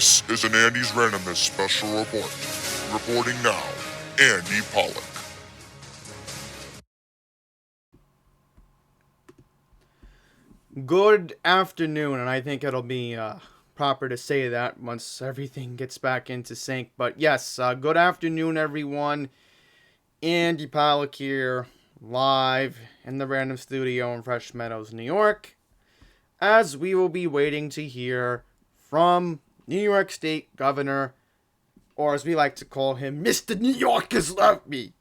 This is an Andy's Randomness special report. Reporting now, Andy Pollock. Good afternoon, and I think it'll be proper to say that once everything gets back into sync. But yes, good afternoon, everyone. Andy Pollock here, live in the Random Studio in Fresh Meadows, New York, as we will be waiting to hear from New York State Governor, or as we like to call him, Mr. New Yorkers Love Me,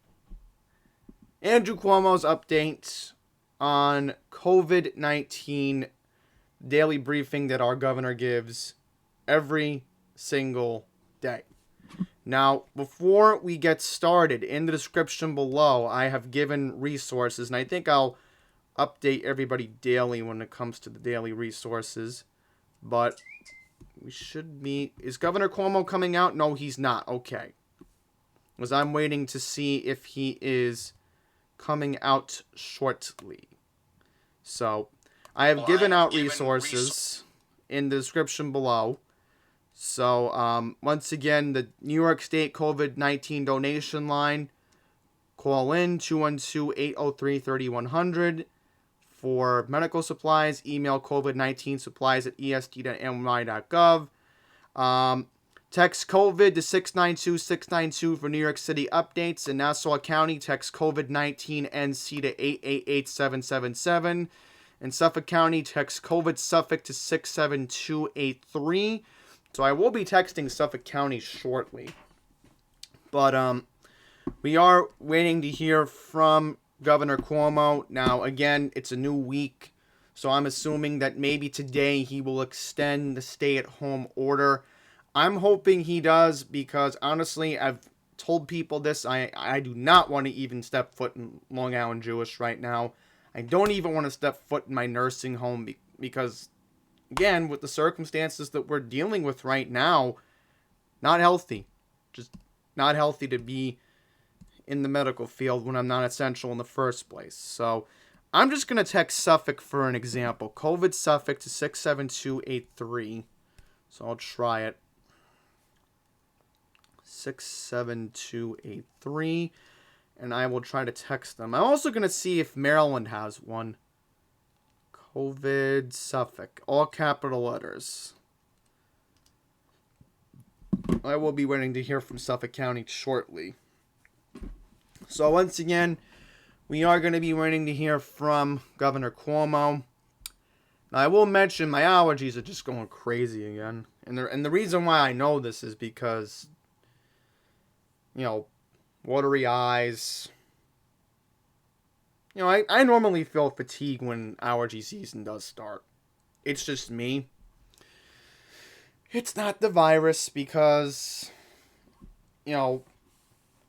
Andrew Cuomo's updates on COVID-19 daily briefing that our governor gives every single day. Now, before we get started, in the description below, I have given resources, and I think I'll update everybody daily when it comes to the daily resources. But we should be... Is Governor Cuomo coming out? No, he's not. Okay. Because I'm waiting to see if he is coming out shortly. So, I have given out resources in the description below. So, once again, the New York State COVID-19 donation line, call in 212-803-3100. For medical supplies, email covid19supplies@esd.ny.gov. Text COVID to 692-692 for New York City updates. In Nassau County, text COVID-19-NC to 888-777. In Suffolk County, text COVIDSUFFOLK to 67283. So I will be texting Suffolk County shortly. But we are waiting to hear from Governor Cuomo. Now, again, it's a new week, so I'm assuming that maybe today he will extend the stay-at-home order. I'm hoping he does because, honestly, I've told people this. I do not want to even step foot in Long Island Jewish right now. I don't even want to step foot in my nursing home because, again, with the circumstances that we're dealing with right now, not healthy. Just not healthy to be in the medical field when I'm not essential in the first place. So I'm just going to text Suffolk for an example. COVIDSUFFOLK to 67283. So I'll try it. 67283. And I will try to text them. I'm also going to see if Maryland has one. COVIDSUFFOLK. All capital letters. I will be waiting to hear from Suffolk County shortly. So once again, we are going to be waiting to hear from Governor Cuomo. Now, I will mention my allergies are just going crazy again. And the reason why I know this is because, watery eyes. I normally feel fatigue when allergy season does start. It's just me. It's not the virus because,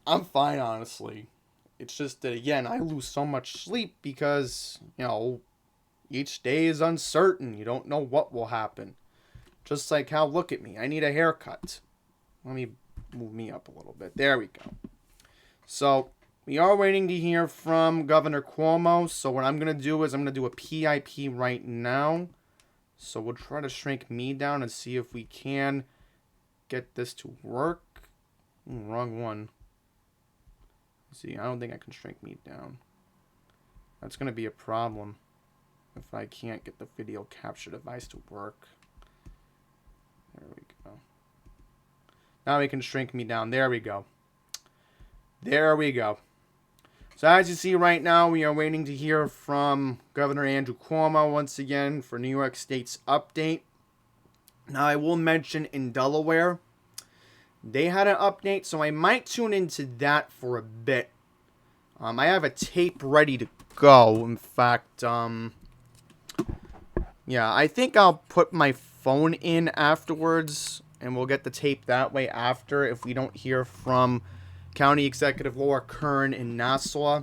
I'm fine, honestly. It's just that, again, I lose so much sleep because, each day is uncertain. You don't know what will happen. Just like how, look at me, I need a haircut. Let me move me up a little bit. There we go. So, we are waiting to hear from Governor Cuomo. So, what I'm going to do is I'm going to do a PIP right now. So, we'll try to shrink me down and see if we can get this to work. Wrong one. See, I don't think I can shrink me down. That's going to be a problem if I can't get the video capture device to work. There we go. Now we can shrink me down. There we go. There we go. So as you see right now, we are waiting to hear from Governor Andrew Cuomo once again for New York State's update. Now I will mention in Delaware, they had an update, so I might tune into that for a bit. I have a tape ready to go. In fact, I think I'll put my phone in afterwards, and we'll get the tape that way after if we don't hear from County Executive Laura Kern in Nassau.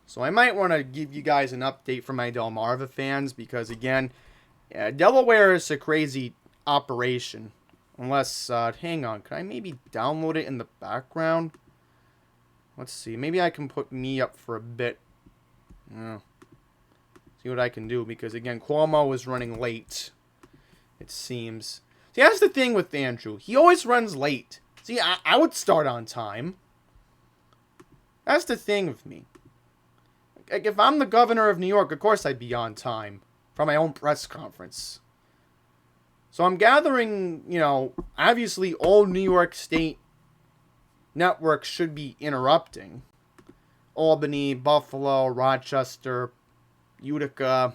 So I might want to give you guys an update for my Delmarva fans because, again, Delaware is a crazy operation. Unless, hang on, can I maybe download it in the background? Let's see, maybe I can put me up for a bit. See what I can do, because again, Cuomo is running late, it seems. See, that's the thing with Andrew. He always runs late. See, I would start on time. That's the thing with me. Like, if I'm the governor of New York, of course I'd be on time for my own press conference. So I'm gathering, obviously all New York State networks should be interrupting. Albany, Buffalo, Rochester, Utica,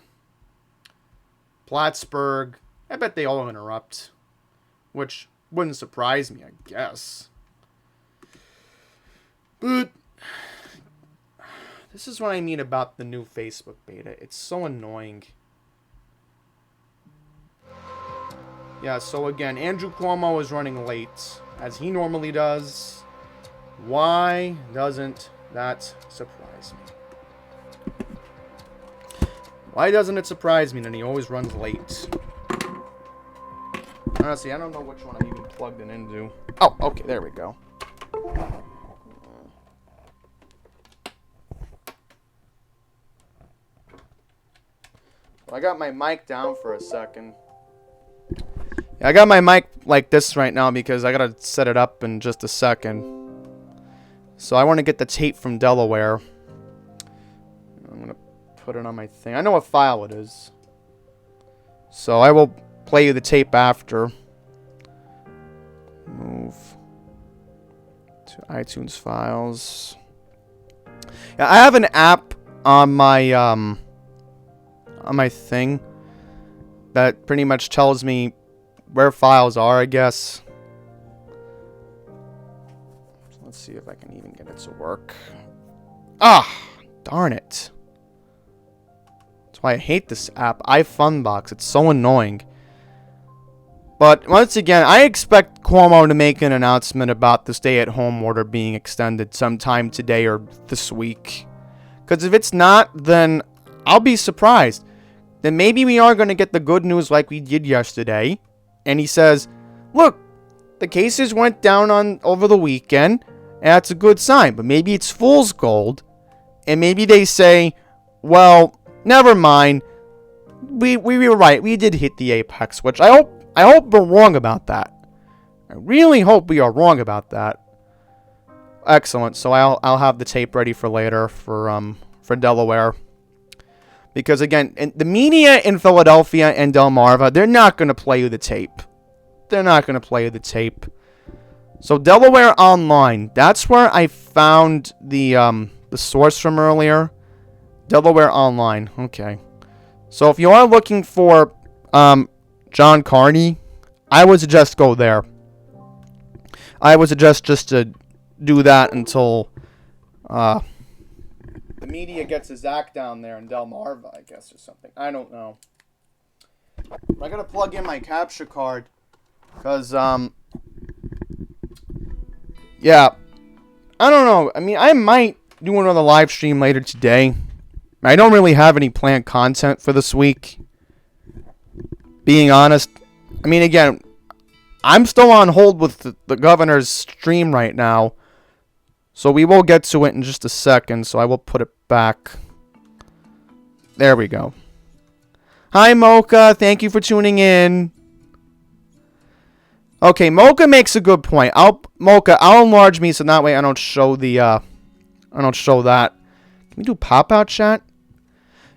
Plattsburgh. I bet they all interrupt. Which wouldn't surprise me, I guess. But this is what I mean about the new Facebook beta. It's so annoying. Yeah, so again, Andrew Cuomo is running late, as he normally does. Why doesn't that surprise me? Why doesn't it surprise me that he always runs late? Honestly, I don't know which one I even plugged it into. Oh, okay, there we go. Well, I got my mic down for a second. Yeah, I got my mic like this right now because I gotta set it up in just a second. So I want to get the tape from Delaware. I'm gonna put it on my thing. I know what file it is. So I will play you the tape after. Move to iTunes files. Yeah, I have an app on my thing that pretty much tells me where files are, I guess. So let's see if I can even get it to work. Ah, darn it. That's why I hate this app, iFunbox. It's so annoying. But once again, I expect Cuomo to make an announcement about the stay-at-home order being extended sometime today or this week. Because if it's not, then I'll be surprised. Then maybe we are going to get the good news like we did yesterday. And he says, look, the cases went down over the weekend, and that's a good sign. But maybe it's fool's gold. And maybe they say, well, never mind. We were right. We did hit the apex, which I hope we're wrong about that. I really hope we are wrong about that. Excellent. So I'll have the tape ready for later for Delaware. Because again, the media in Philadelphia and Delmarva, they're not going to play you the tape. They're not going to play you the tape. So Delaware Online, that's where I found the source from earlier. Delaware Online. Okay. So if you are looking for John Carney, I would suggest go there. I would suggest just to do that until the media gets his act down there in Delmarva, I guess, or something. I don't know. I gotta plug in my capture card, because, yeah, I don't know. I mean, I might do another live stream later today. I don't really have any planned content for this week, being honest. I mean, again, I'm still on hold with the governor's stream right now. So we will get to it in just a second, so I will put it back. There we go. Hi, Mocha. Thank you for tuning in. Okay, Mocha makes a good point. I'll enlarge me so that way I don't show that. Can we do pop-out chat?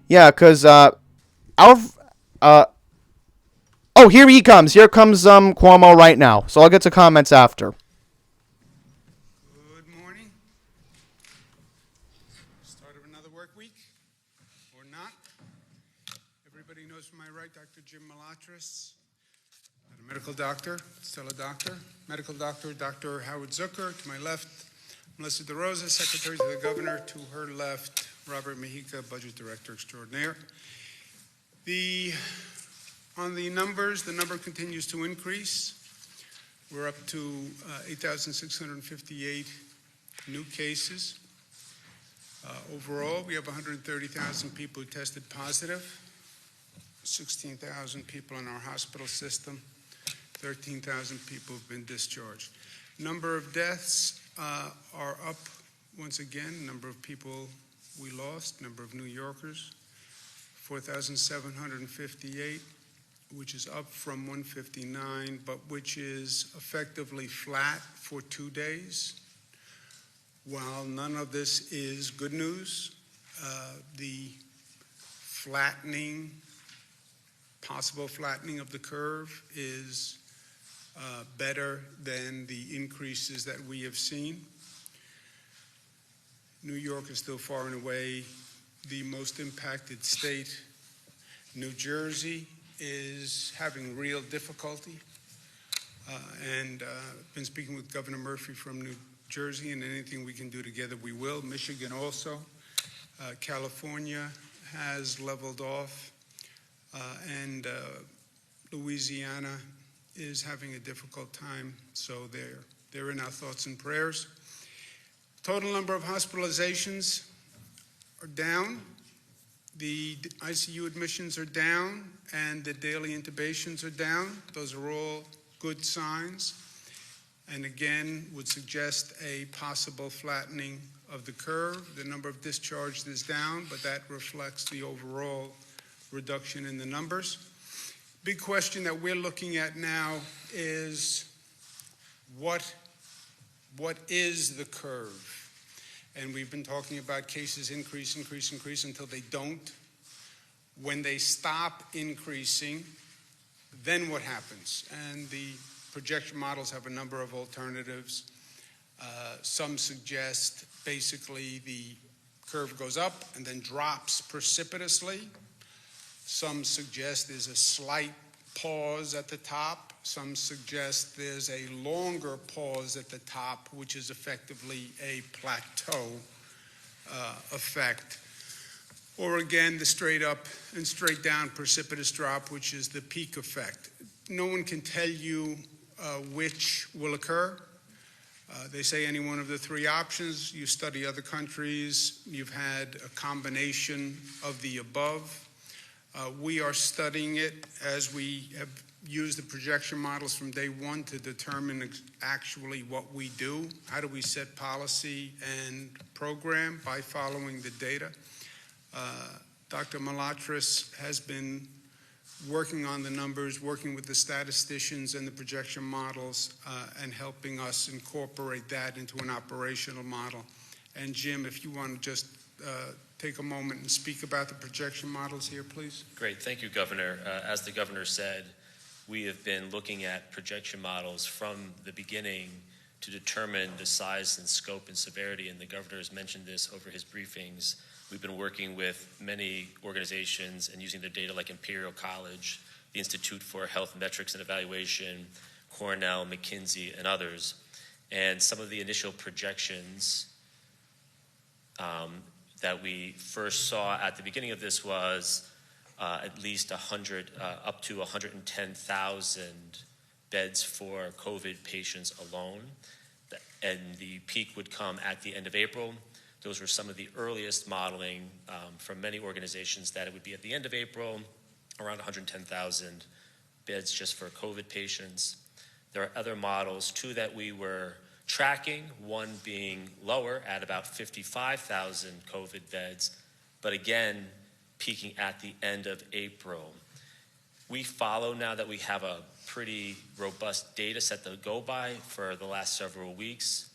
Yeah, because, oh, here he comes. Here comes, Cuomo right now. So I'll get to comments after. Medical doctor, still a doctor. Medical doctor, Dr. Howard Zucker. To my left, Melissa DeRosa, Secretary to the Governor. To her left, Robert Mejica, Budget Director Extraordinaire. On the numbers, the number continues to increase. We're up to 8,658 new cases. Overall, we have 130,000 people who tested positive, 16,000 people in our hospital system. 13,000 people have been discharged. Number of deaths are up once again. Number of people we lost. Number of New Yorkers, 4,758. which is up from 159, but which is effectively flat for 2 days. While none of this is good news, the possible flattening of the curve is better than the increases that we have seen. New York is still far and away the most impacted state. New Jersey is having real difficulty, and been speaking with Governor Murphy from New Jersey, and anything we can do together we will. Michigan also. California has leveled off, and Louisiana is having a difficult time, so they're in our thoughts and prayers. Total number of hospitalizations are down, the ICU admissions are down, and the daily intubations are down. Those are all good signs, and again would suggest a possible flattening of the curve. The number of discharged is down, but that reflects the overall reduction in the numbers. Big question that we're looking at now is what is the curve? And we've been talking about cases increase until they don't. When they stop increasing, then what happens? And the projection models have a number of alternatives. Some suggest basically the curve goes up and then drops precipitously. Some suggest there's a slight pause at the top. Some suggest there's a longer pause at the top, which is effectively a plateau effect. Or again, the straight up and straight down precipitous drop, which is the peak effect. No one can tell you which will occur. They say any one of the three options. You study other countries, you've had a combination of the above. We are studying it as we have used the projection models from day one to determine actually what we do. How do we set policy and program? By following the data. Dr. Malatras has been working on the numbers, working with the statisticians and the projection models, and helping us incorporate that into an operational model. And Jim, if you want to just take a moment and speak about the projection models here, please. Great, thank you, Governor. As the Governor said, we have been looking at projection models from the beginning to determine the size and scope and severity, and the Governor has mentioned this over his briefings. We've been working with many organizations and using the data like Imperial College, the Institute for Health Metrics and Evaluation, Cornell, McKinsey, and others. And some of the initial projections that we first saw at the beginning of this was at least 100, up to 110,000 beds for COVID patients alone. And the peak would come at the end of April. Those were some of the earliest modeling from many organizations, that it would be at the end of April, around 110,000 beds just for COVID patients. There are other models, too, that we were tracking, one being lower at about 55,000 COVID beds, but again, peaking at the end of April. We follow now that we have a pretty robust data set to go by for the last several weeks.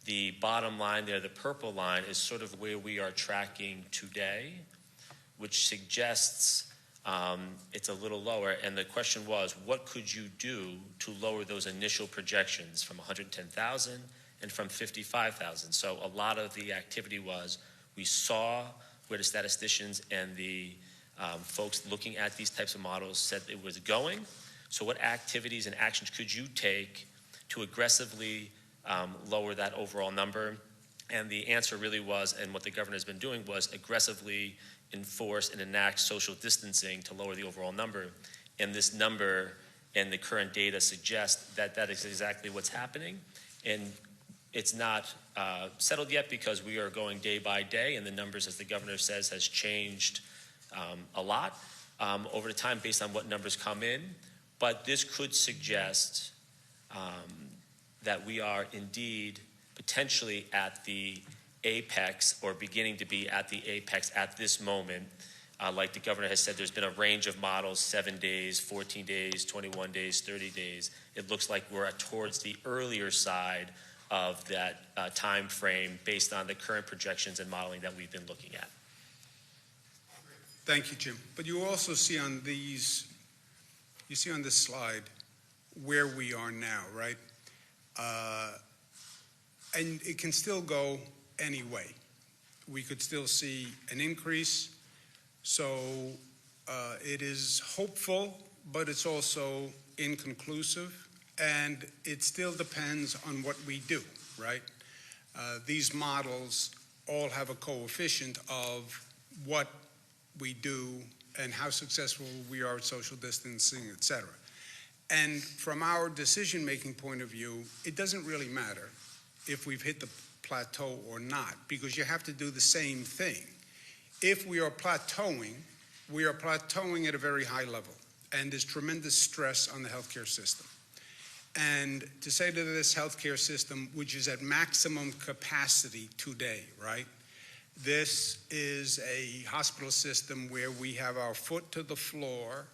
The bottom line there, the purple line, is sort of where we are tracking today, which suggests it's a little lower. And the question was, what could you do to lower those initial projections from 110,000 and from 55,000? So a lot of the activity was, we saw where the statisticians and the folks looking at these types of models said it was going. So what activities and actions could you take to aggressively lower that overall number? And the answer really was, and what the governor has been doing, was aggressively enforce and enact social distancing to lower the overall number. And this number and the current data suggest that that is exactly what's happening. And it's not settled yet because we are going day by day, and the numbers, as the governor says, has changed a lot over the time based on what numbers come in. But this could suggest that we are indeed potentially at the apex, or beginning to be at the apex at this moment. Like the governor has said, there's been a range of models, 7 days, 14 days, 21 days, 30 days. It looks like we're towards the earlier side of that time frame based on the current projections and modeling that we've been looking at. Thank you, Jim. But you also see on this slide where we are now, right? And it can still go any way. We could still see an increase. So it is hopeful, but it's also inconclusive. And it still depends on what we do, right? These models all have a coefficient of what we do and how successful we are at social distancing, et cetera. And from our decision-making point of view, it doesn't really matter if we've hit the plateau or not, because you have to do the same thing. If we are plateauing at a very high level, and there's tremendous stress on the healthcare system. And to say to this healthcare system, which is at maximum capacity today, right? This is a hospital system where we have our foot to the floor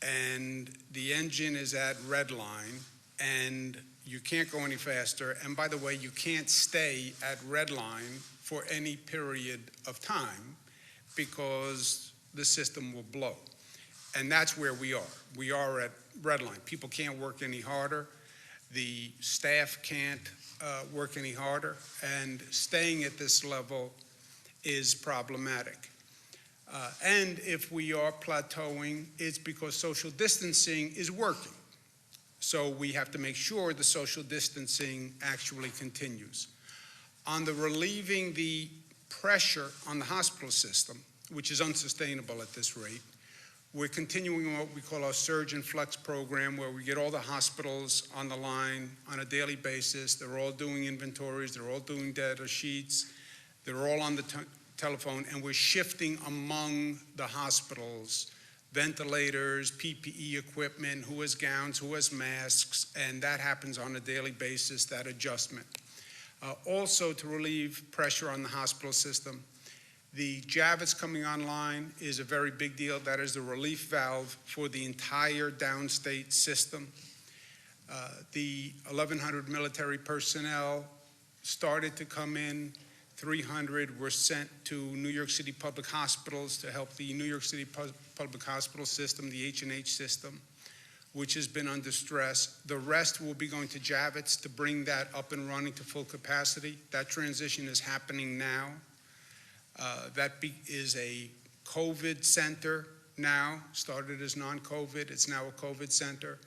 and the engine is at red line and you can't go any faster. And by the way, you can't stay at red line for any period of time because the system will blow. And that's where we are. We are at red line. People can't work any harder. The staff can't work any harder. And staying at this level is problematic. And if we are plateauing, it's because social distancing is working. So we have to make sure the social distancing actually continues. On the relieving the pressure on the hospital system, which is unsustainable at this rate, we're continuing what we call our Surge and Flex program, where we get all the hospitals on the line on a daily basis. They're all doing inventories, they're all doing data sheets, they're all on the telephone, and we're shifting among the hospitals, ventilators, PPE equipment, who has gowns, who has masks, and that happens on a daily basis, that adjustment. Also, to relieve pressure on the hospital system, the Javits coming online is a very big deal. That is the relief valve for the entire downstate system. The 1,100 military personnel started to come in. 300 were sent to New York City public hospitals to help the New York City public hospital system, the H&H system, which has been under stress. The rest will be going to Javits to bring that up and running to full capacity. That transition is happening now. That is a COVID center now, started as non-COVID, it's now a COVID center.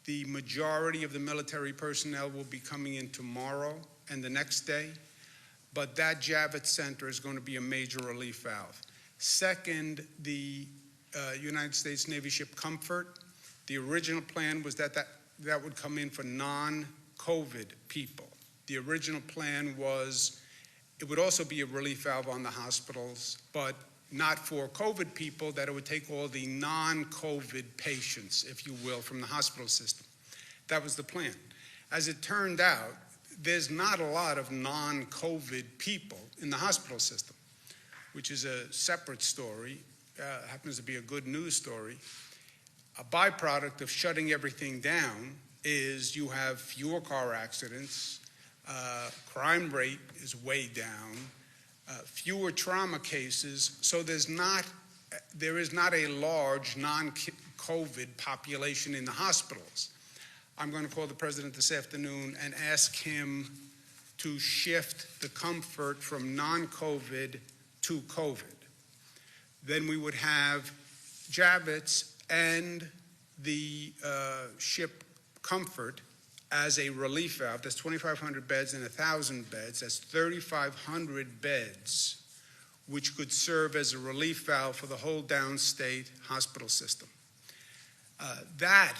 The majority of the military personnel will be coming in tomorrow and the next day, but that Javits center is going to be a major relief valve. Second, the United States Navy ship Comfort, the original plan was that would come in for non-COVID people. The original plan was it would also be a relief valve on the hospitals, but not for COVID people, that it would take all the non-COVID patients, if you will, from the hospital system. That was the plan. As it turned out, there's not a lot of non-COVID people in the hospital system, which is a separate story, happens to be a good news story. A byproduct of shutting everything down is you have fewer car accidents, crime rate is way down, fewer trauma cases, so there is not a large non-COVID population in the hospitals. I'm going to call the president this afternoon and ask him to shift the Comfort from non-COVID to COVID. Then we would have Javits and the ship Comfort as a relief valve. That's 2,500 beds and 1,000 beds. That's 3,500 beds, which could serve as a relief valve for the whole downstate hospital system. That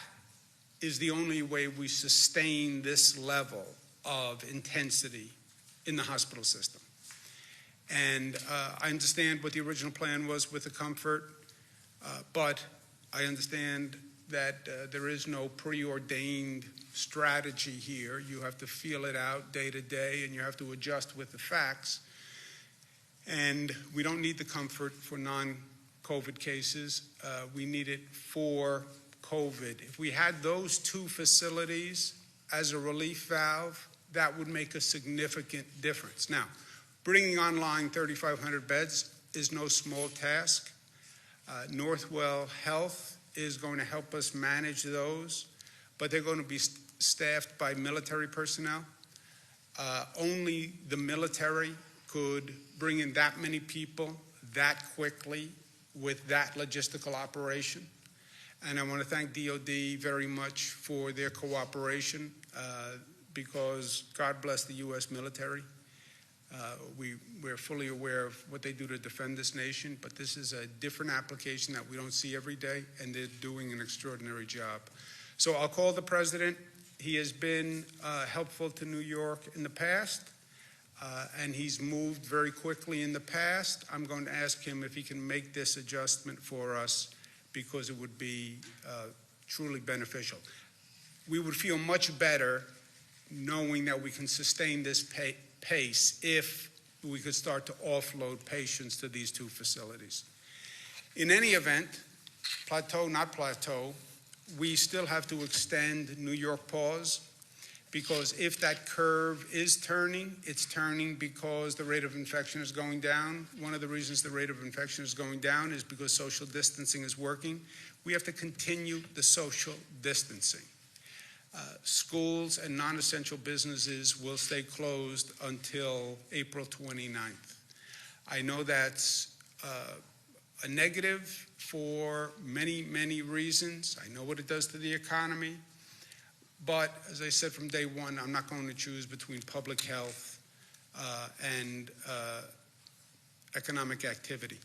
is the only way we sustain this level of intensity in the hospital system. And I understand what the original plan was with the Comfort, but I understand that there is no preordained strategy here. You have to feel it out day to day, and you have to adjust with the facts. And we don't need the Comfort for non COVID cases. We need it for COVID. If we had those two facilities as a relief valve, that would make a significant difference. Now, bringing online 3,500 beds is no small task. Northwell Health is going to help us manage those, but they're going to be staffed by military personnel. Only the military could bring in that many people that quickly with that logistical operation. And I want to thank DOD very much for their cooperation because God bless the U.S. military. We're fully aware of what they do to defend this nation, but this is a different application that we don't see every day, and they're doing an extraordinary job. So I'll call the president. He has been helpful to New York in the past, and he's moved very quickly in the past. I'm going to ask him if he can make this adjustment for us because it would be truly beneficial. We would feel much better knowing that we can sustain this pace if we could start to offload patients to these two facilities. In any event, plateau, not plateau, we still have to extend New York pause because if that curve is turning, it's turning because the rate of infection is going down. One of the reasons the rate of infection is going down is because social distancing is working. We have to continue the social distancing. Schools and non-essential businesses will stay closed until April 29th. I know that's a negative for many, many reasons. I know what it does to the economy. But as I said from day one, I'm not going to choose between public health and economic activity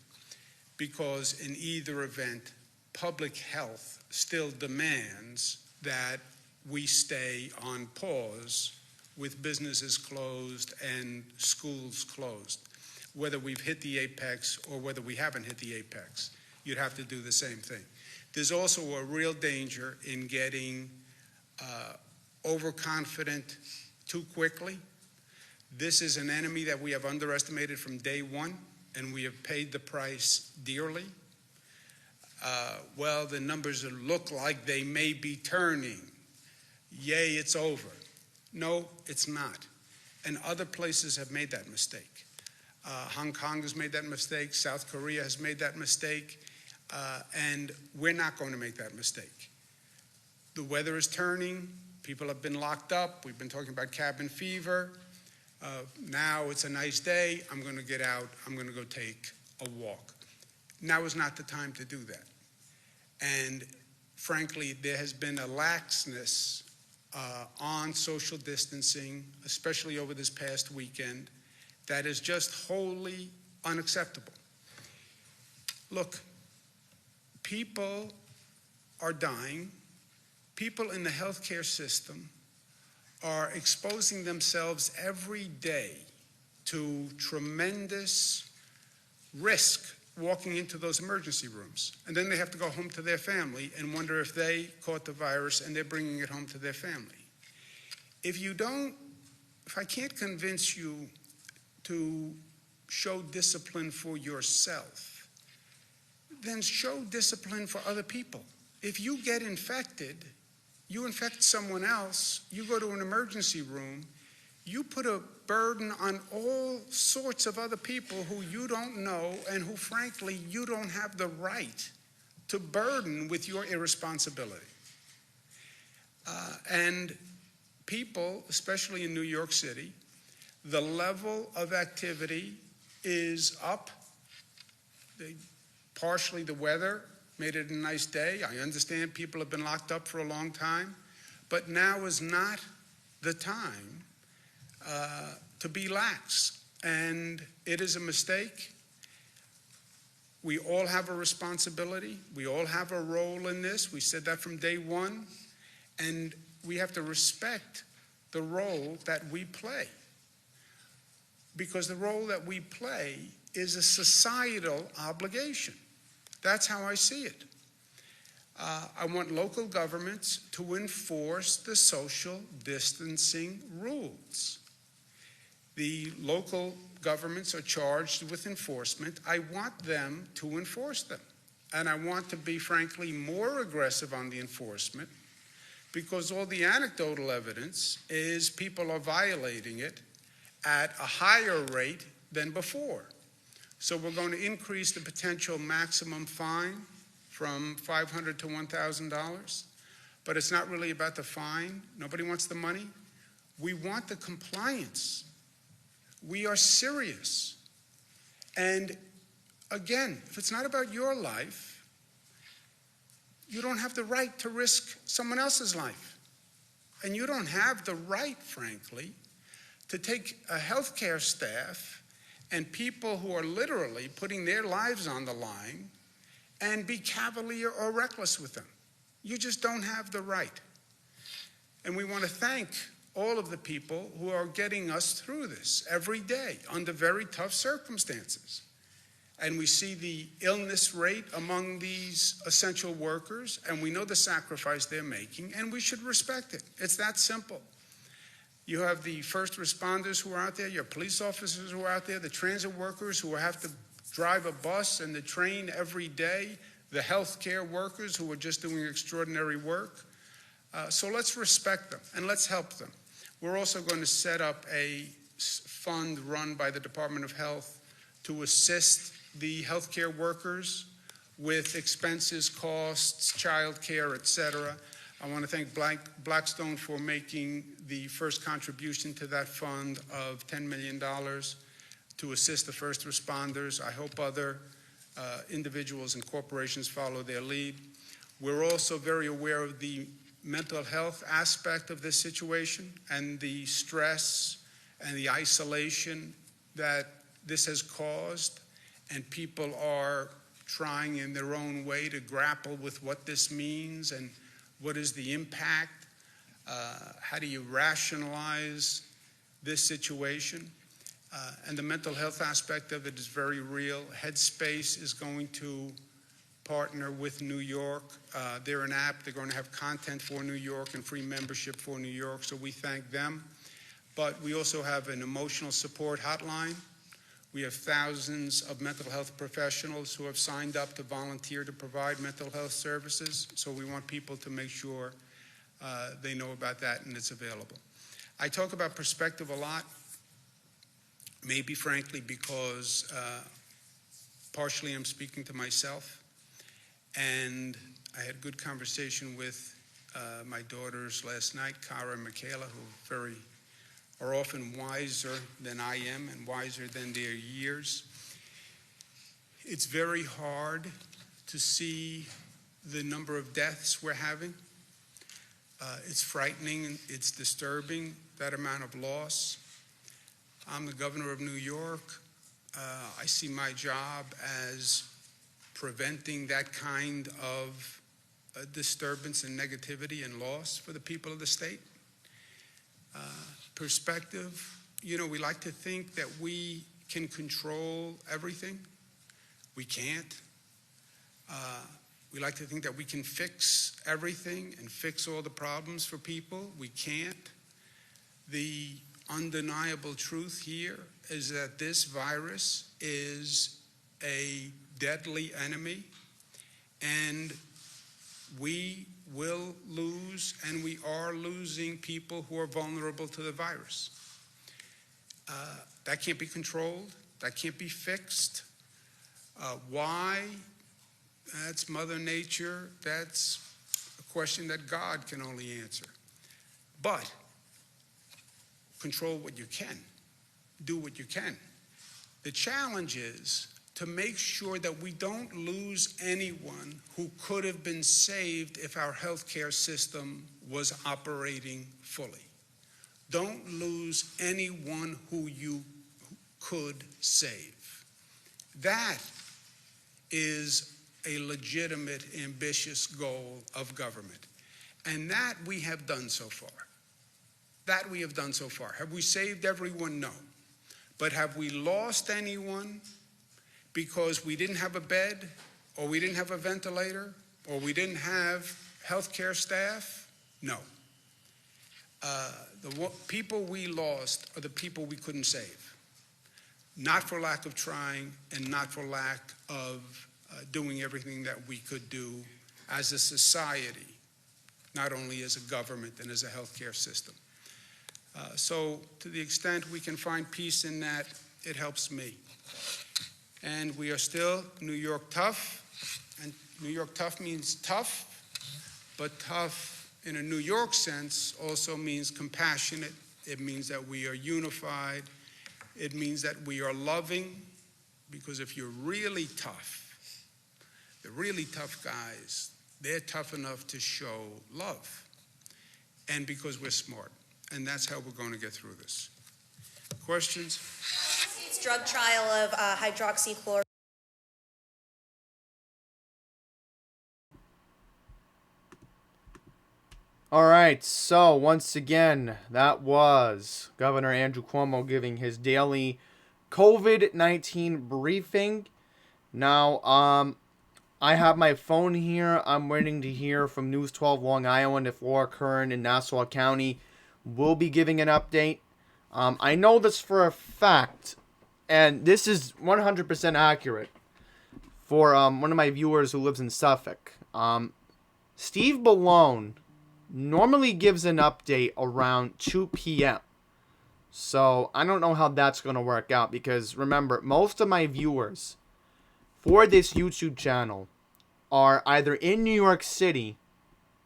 because in either event, public health still demands that we stay on pause with businesses closed and schools closed. Whether we've hit the apex or whether we haven't hit the apex, you'd have to do the same thing. There's also a real danger in getting overconfident too quickly. This is an enemy that we have underestimated from day one, and we have paid the price dearly. Well, the numbers look like they may be turning. Yay, it's over. No, it's not. And other places have made that mistake. Hong Kong has made that mistake. South Korea has made that mistake. And we're not going to make that mistake. The weather is turning. People have been locked up. We've been talking about cabin fever. Now it's a nice day. I'm going to get out. I'm going to go take a walk. Now is not the time to do that. And frankly, there has been a laxness on social distancing, especially over this past weekend, that is just wholly unacceptable. Look, people are dying. People in the healthcare system are exposing themselves every day to tremendous risk walking into those emergency rooms. And then they have to go home to their family and wonder if they caught the virus and they're bringing it home to their family. If I can't convince you to show discipline for yourself, then show discipline for other people. If you get infected, you infect someone else, you go to an emergency room, you put a burden on all sorts of other people who you don't know and who, frankly, you don't have the right to burden with your irresponsibility. And people, especially in New York City, the level of activity is up. Partially the weather made it a nice day. I understand people have been locked up for a long time, but now is not the time to be lax. And it is a mistake. We all have a responsibility. We all have a role in this. We said that from day one. And we have to respect the role that we play. Because the role that we play is a societal obligation. That's how I see it. I want local governments to enforce the social distancing rules. The local governments are charged with enforcement. I want them to enforce them. and I want to be, frankly, more aggressive on the enforcement, because all the anecdotal evidence is people are violating it at a higher rate than before. So we're going to increase the potential maximum fine from $500 to $1,000. But it's not really about the fine. Nobody wants the money. We want the compliance. We are serious. And again, if it's not about your life, you don't have the right to risk someone else's life. And you don't have the right, frankly, to take a healthcare staff and people who are literally putting their lives on the line and be cavalier or reckless with them. You just don't have the right. And we want to thank all of the people who are getting us through this every day under very tough circumstances. And we see the illness rate among these essential workers, and we know the sacrifice they're making, and we should respect it. It's that simple. You have the first responders who are out there, your police officers who are out there, the transit workers who have to drive a bus and the train every day, the healthcare workers who are just doing extraordinary work. So let's respect them and let's help them. We're also going to set up a fund run by the Department of Health to assist the healthcare workers with expenses, costs, child care, et cetera. I want to thank Blackstone for making the first contribution to that fund of $10 million to assist the first responders. I hope other individuals and corporations follow their lead. We're also very aware of the mental health aspect of this situation and the stress and the isolation that this has caused, and people are trying in their own way to grapple with what this means and what is the impact, how do you rationalize this situation. And the mental health aspect of it is very real. Headspace is going to partner with New York. They're an app. They're going to have content for New York and free membership for New York, so we thank them. But we also have an emotional support hotline. We have thousands of mental health professionals who have signed up to volunteer to provide mental health services, so we want people to make sure they know about that and it's available. I talk about perspective a lot, maybe frankly because partially I'm speaking to myself, and I had a good conversation with my daughters last night, Cara and Michaela, who are often wiser than I am and wiser than their years. It's very hard to see the number of deaths we're having. It's frightening, it's disturbing, that amount of loss. I'm the governor of New York. I see my job as preventing that kind of disturbance and negativity and loss for the people of the state. Perspective, we like to think that we can control everything. We can't. We like to think that we can fix everything and fix all the problems for people. We can't. The undeniable truth here is that this virus is a deadly enemy, and we will lose, and we are losing people who are vulnerable to the virus. That can't be controlled. That can't be fixed. Why? That's Mother Nature. That's a question that God can only answer. But control what you can. Do what you can. The challenge is to make sure that we don't lose anyone who could have been saved if our healthcare system was operating fully. Don't lose anyone who you could save. That is a legitimate, ambitious goal of government. And that we have done so far. That we have done so far. Have we saved everyone? No. But have we lost anyone because we didn't have a bed, or we didn't have a ventilator, or we didn't have healthcare staff? No. The people we lost are the people we couldn't save. Not for lack of trying and not for lack of doing everything that we could do as a society, not only as a government and as a healthcare system. So to the extent we can find peace in that, it helps me. And we are still New York tough, and New York tough means tough, but tough in a New York sense also means compassionate. It means that we are unified. It means that we are loving, because if you're really tough, the really tough guys, they're tough enough to show love. And because we're smart. And that's how we're going to get through this. Questions? It's drug trial of hydroxychloroquine. All right, so once again, that was Governor Andrew Cuomo giving his daily COVID-19 briefing. Now, I have my phone here. I'm waiting to hear from News 12 Long Island if Laura Kern in Nassau County will be giving an update. I know this for a fact, and this is 100% accurate for one of my viewers who lives in Suffolk. Steve Ballone normally gives an update around 2 p.m. So I don't know how that's going to work out, because remember, most of my viewers for this YouTube channel are either in New York City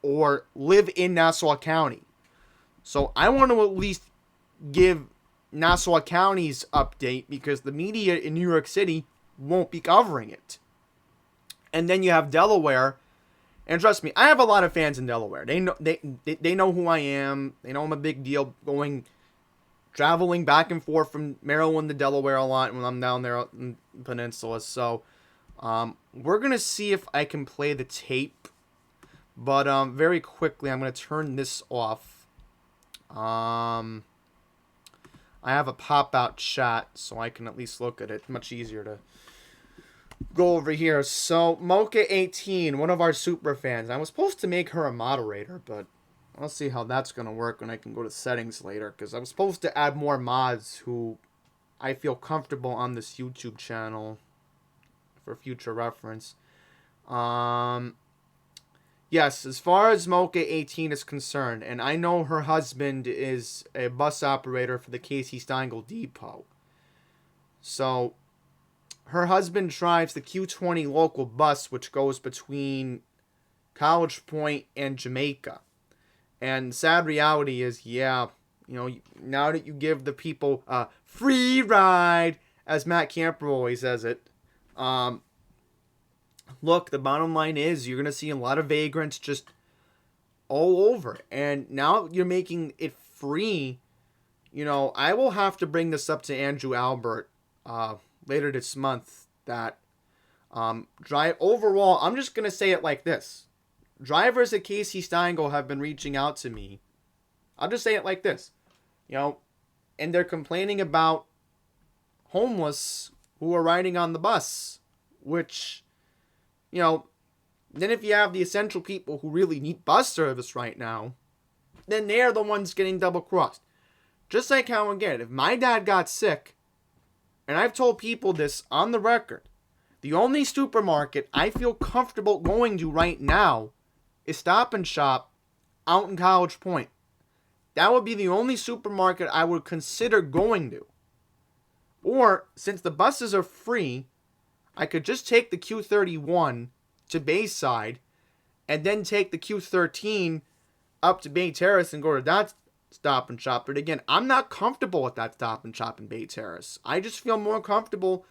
or live in Nassau County. So I want to at least give Nassau County's update, because the media in New York City won't be covering it. And then you have Delaware. And trust me, I have a lot of fans in Delaware. They know who I am. They know I'm a big deal, traveling back and forth from Maryland to Delaware a lot when I'm down there in the peninsula. So we're going to see if I can play the tape. But very quickly, I'm going to turn this off. I have a pop-out chat, so I can at least look at it. Much easier to go over here. So, Mocha18, one of our super fans. I was supposed to make her a moderator, but I'll see how that's going to work when I can go to settings later, because I was supposed to add more mods who I feel comfortable on this YouTube channel for future reference. Yes, as far as Mocha18 is concerned, and I know her husband is a bus operator for the Casey Stengel Depot. So, her husband drives the Q20 local bus, which goes between College Point and Jamaica. And the sad reality is, yeah, you know, now that you give the people a free ride, as Matt Camper always says it, look, the bottom line is you're going to see a lot of vagrants just all over. And now you're making it free. You know, I will have to bring this up to Andrew Albert later this month, that overall, I'm just going to say it like this. Drivers at Casey Stengel have been reaching out to me. I'll just say it like this. You know, and they're complaining about homeless who are riding on the bus, which, you know, then if you have the essential people who really need bus service right now, then they're the ones getting double-crossed. Just like how, again, if my dad got sick, and I've told people this on the record, the only supermarket I feel comfortable going to right now is Stop and Shop out in College Point. That would be the only supermarket I would consider going to. Or, since the buses are free, I could just take the Q31 to Bayside and then take the Q13 up to Bay Terrace and go to that Stop and Shop. But again, I'm not comfortable with that Stop and Shop in Bay Terrace. I just feel more comfortable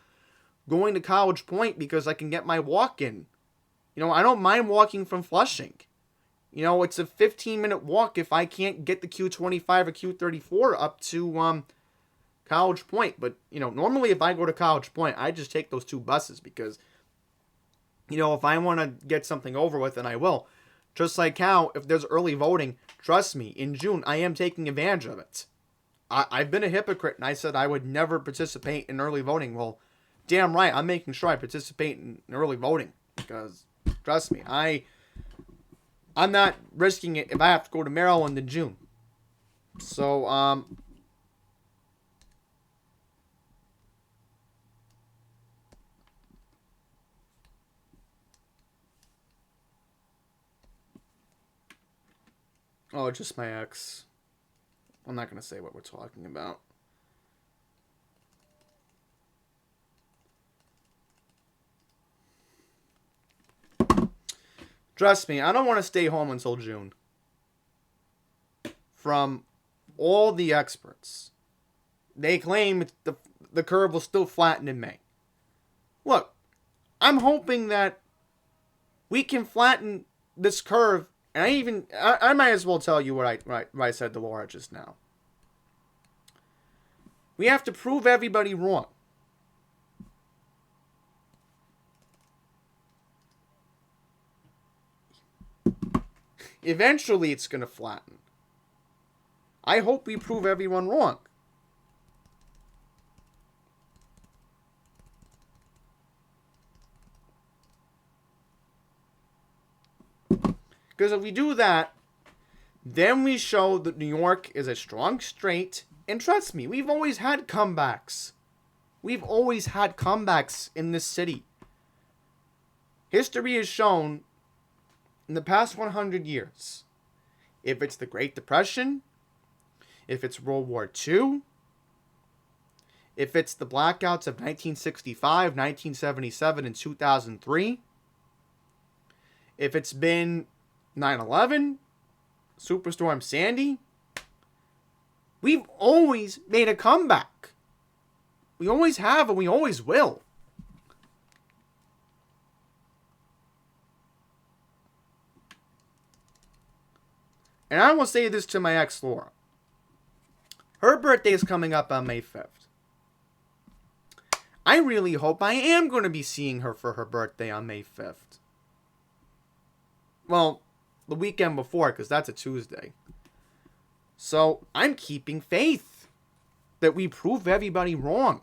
going to College Point because I can get my walk in. You know, I don't mind walking from Flushing. You know, it's a 15-minute walk if I can't get the Q25 or Q34 up to College Point. But, you know, normally if I go to College Point, I just take those two buses because, you know, if I want to get something over with, then I will. Just like how, if there's early voting, trust me, in June, I am taking advantage of it. I've been a hypocrite, and I said I would never participate in early voting. Well, damn right, I'm making sure I participate in early voting. Because, trust me, I'm not risking it if I have to go to Maryland in June. So, Oh, just my ex. I'm not going to say what we're talking about. Trust me, I don't want to stay home until June. From all the experts, they claim the curve will still flatten in May. Look, I'm hoping that we can flatten this curve, and I might as well tell you what I said to Laura just now. We have to prove everybody wrong. Eventually, it's going to flatten. I hope we prove everyone wrong. Because if we do that, then we show that New York is a strong state. And trust me, we've always had comebacks. We've always had comebacks in this city. History has shown in the past 100 years, if it's the Great Depression, if it's World War II, if it's the blackouts of 1965, 1977, and 2003, if it's been 9/11, Superstorm Sandy, we've always made a comeback. We always have and we always will. And I will say this to my ex, Laura. Her birthday is coming up on May 5th. I really hope I am going to be seeing her for her birthday on May 5th. Well, the weekend before, because that's a Tuesday. So, I'm keeping faith that we prove everybody wrong.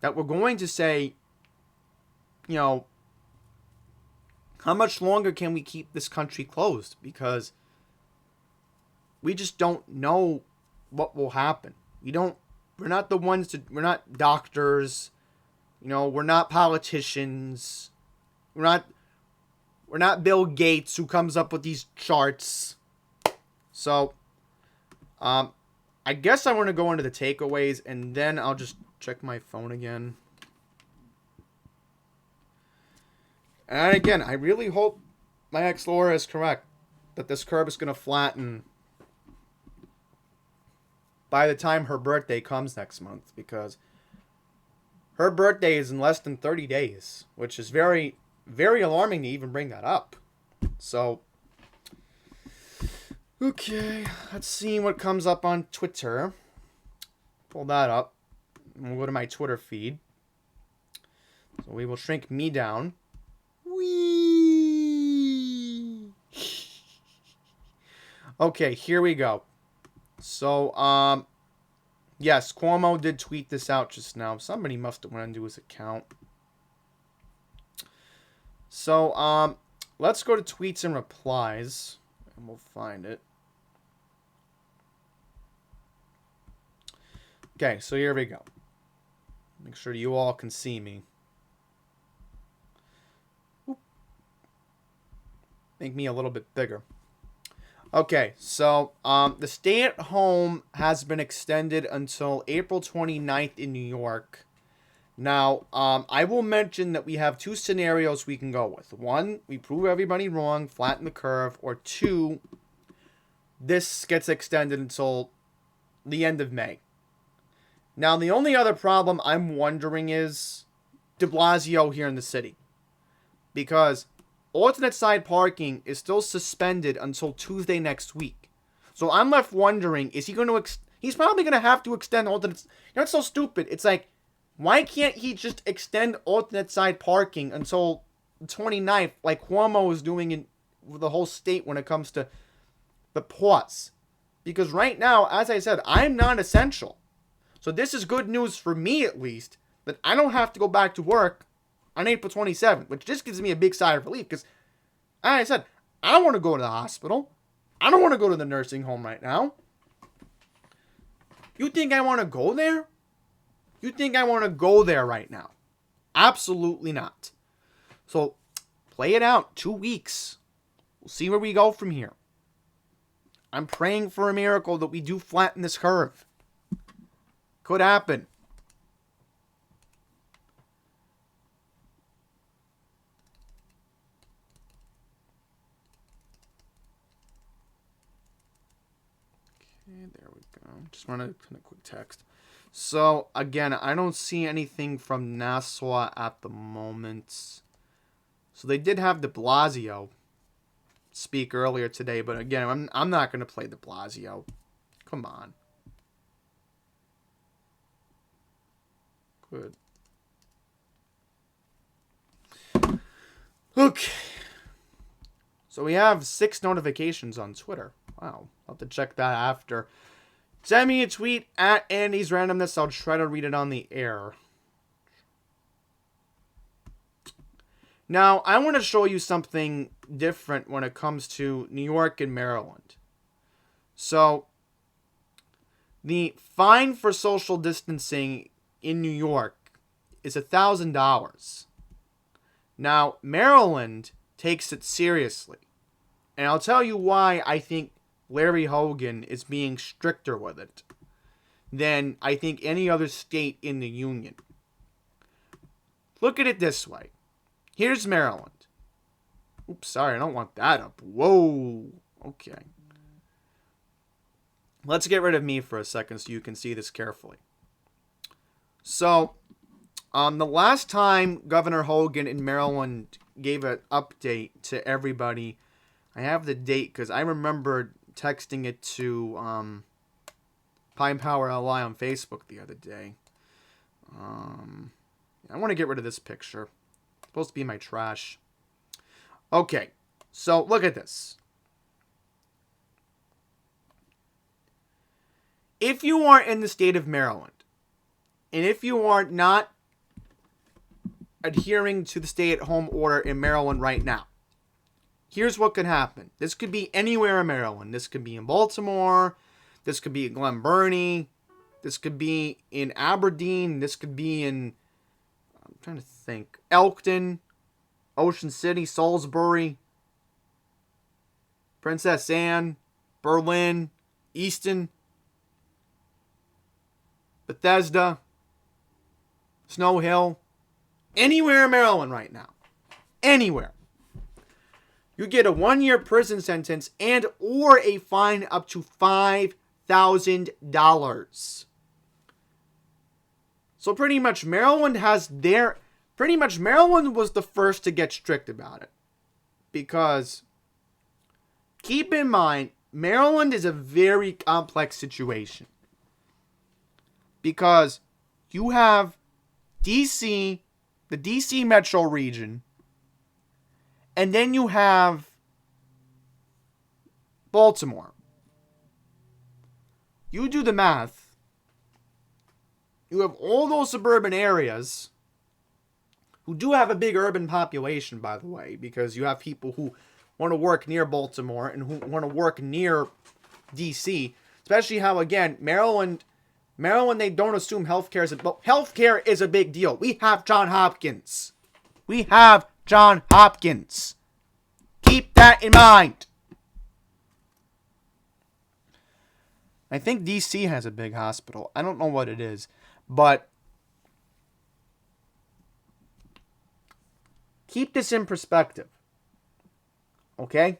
That we're going to say, you know, how much longer can we keep this country closed? Because we just don't know what will happen. We're not the ones we're not doctors, you know, we're not politicians. We're not Bill Gates who comes up with these charts. So, I guess I want to go into the takeaways and then I'll just check my phone again. And again, I really hope my ex Laura is correct that this curve is going to flatten by the time her birthday comes next month, because her birthday is in less than 30 days, which is very, very alarming to even bring that up. So, okay, let's see what comes up on Twitter. Pull that up. We'll go to my Twitter feed. So we will shrink me down. Whee! Okay, here we go. So, yes, Cuomo did tweet this out just now. Somebody must have went into his account. So, let's go to tweets and replies, and we'll find it. Okay, so here we go. Make sure you all can see me. Oop. Make me a little bit bigger. Okay, so the stay-at-home has been extended until April 29th in New York. Now, I will mention that we have two scenarios we can go with. One, we prove everybody wrong, flatten the curve. Or two, this gets extended until the end of May. Now, the only other problem I'm wondering is de Blasio here in the city. Because alternate side parking is still suspended until Tuesday next week. So I'm left wondering, is he going to... he's probably going to have to extend alternate... You know, it's so stupid. It's like, why can't he just extend alternate side parking until the 29th, like Cuomo is doing in the whole state when it comes to the pause? Because right now, as I said, I'm non-essential. So this is good news for me, at least, that I don't have to go back to work on April 27th, which just gives me a big sigh of relief, because, as I said, I don't want to go to the hospital. I don't want to go to the nursing home right now. You think I want to go there? You think I want to go there right now? Absolutely not. So, play it out. 2 weeks. We'll see where we go from here. I'm praying for a miracle that we do flatten this curve. Could happen. Okay, there we go. Just want to put a quick text. So, again, I don't see anything from Nassau at the moment. So they did have de Blasio speak earlier today, but again, I'm not going to play de Blasio. Come on. Good. Okay. So we have 6 notifications on Twitter. Wow. I'll have to check that after. Send me a tweet at Andy's Randomness. I'll try to read it on the air. Now, I want to show you something different when it comes to New York and Maryland. So, the fine for social distancing in New York is $1,000. Now, Maryland takes it seriously. And I'll tell you why I think Larry Hogan is being stricter with it than I think any other state in the union. Look at it this way. Here's Maryland. Oops, sorry, I don't want that up. Whoa. Okay. Let's get rid of me for a second so you can see this carefully. So, the last time Governor Hogan in Maryland gave an update to everybody, I have the date because I remember texting it to Pine Power LI on Facebook the other day. I want to get rid of this picture. It's supposed to be my trash. Okay, so look at this. If you are in the state of Maryland, and if you are not adhering to the stay-at-home order in Maryland right now, here's what could happen. This could be anywhere in Maryland. This could be in Baltimore. This could be in Glen Burnie. This could be in Aberdeen. This could be in, I'm trying to think, Elkton, Ocean City, Salisbury, Princess Anne, Berlin, Easton, Bethesda, Snow Hill. Anywhere in Maryland right now. Anywhere. You get a 1-year prison sentence and or a fine up to $5,000. So pretty much Maryland Maryland was the first to get strict about it. Because keep in mind, Maryland is a very complex situation. Because you have DC, the DC metro region, and then you have Baltimore. You do the math. You have all those suburban areas who do have a big urban population, by the way, because you have people who want to work near Baltimore and who want to work near DC. Especially how, again, Maryland, they don't assume healthcare is a big deal. We have Johns Hopkins. Keep that in mind. I think DC has a big hospital. I don't know what it is, but keep this in perspective. Okay?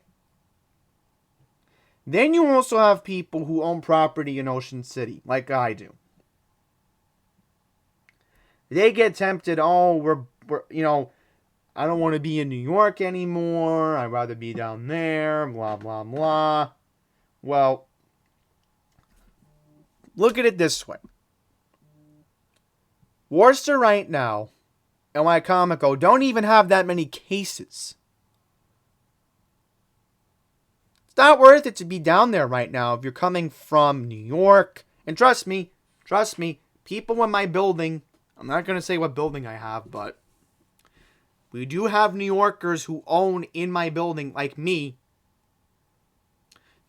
Then you also have people who own property in Ocean City, like I do. They get tempted, we're I don't want to be in New York anymore. I'd rather be down there, blah, blah, blah. Well, look at it this way. Worcester right now, and Wycomico don't even have that many cases. It's not worth it to be down there right now if you're coming from New York. And trust me, people in my building, I'm not going to say what building I have, but we do have New Yorkers who own in my building, like me.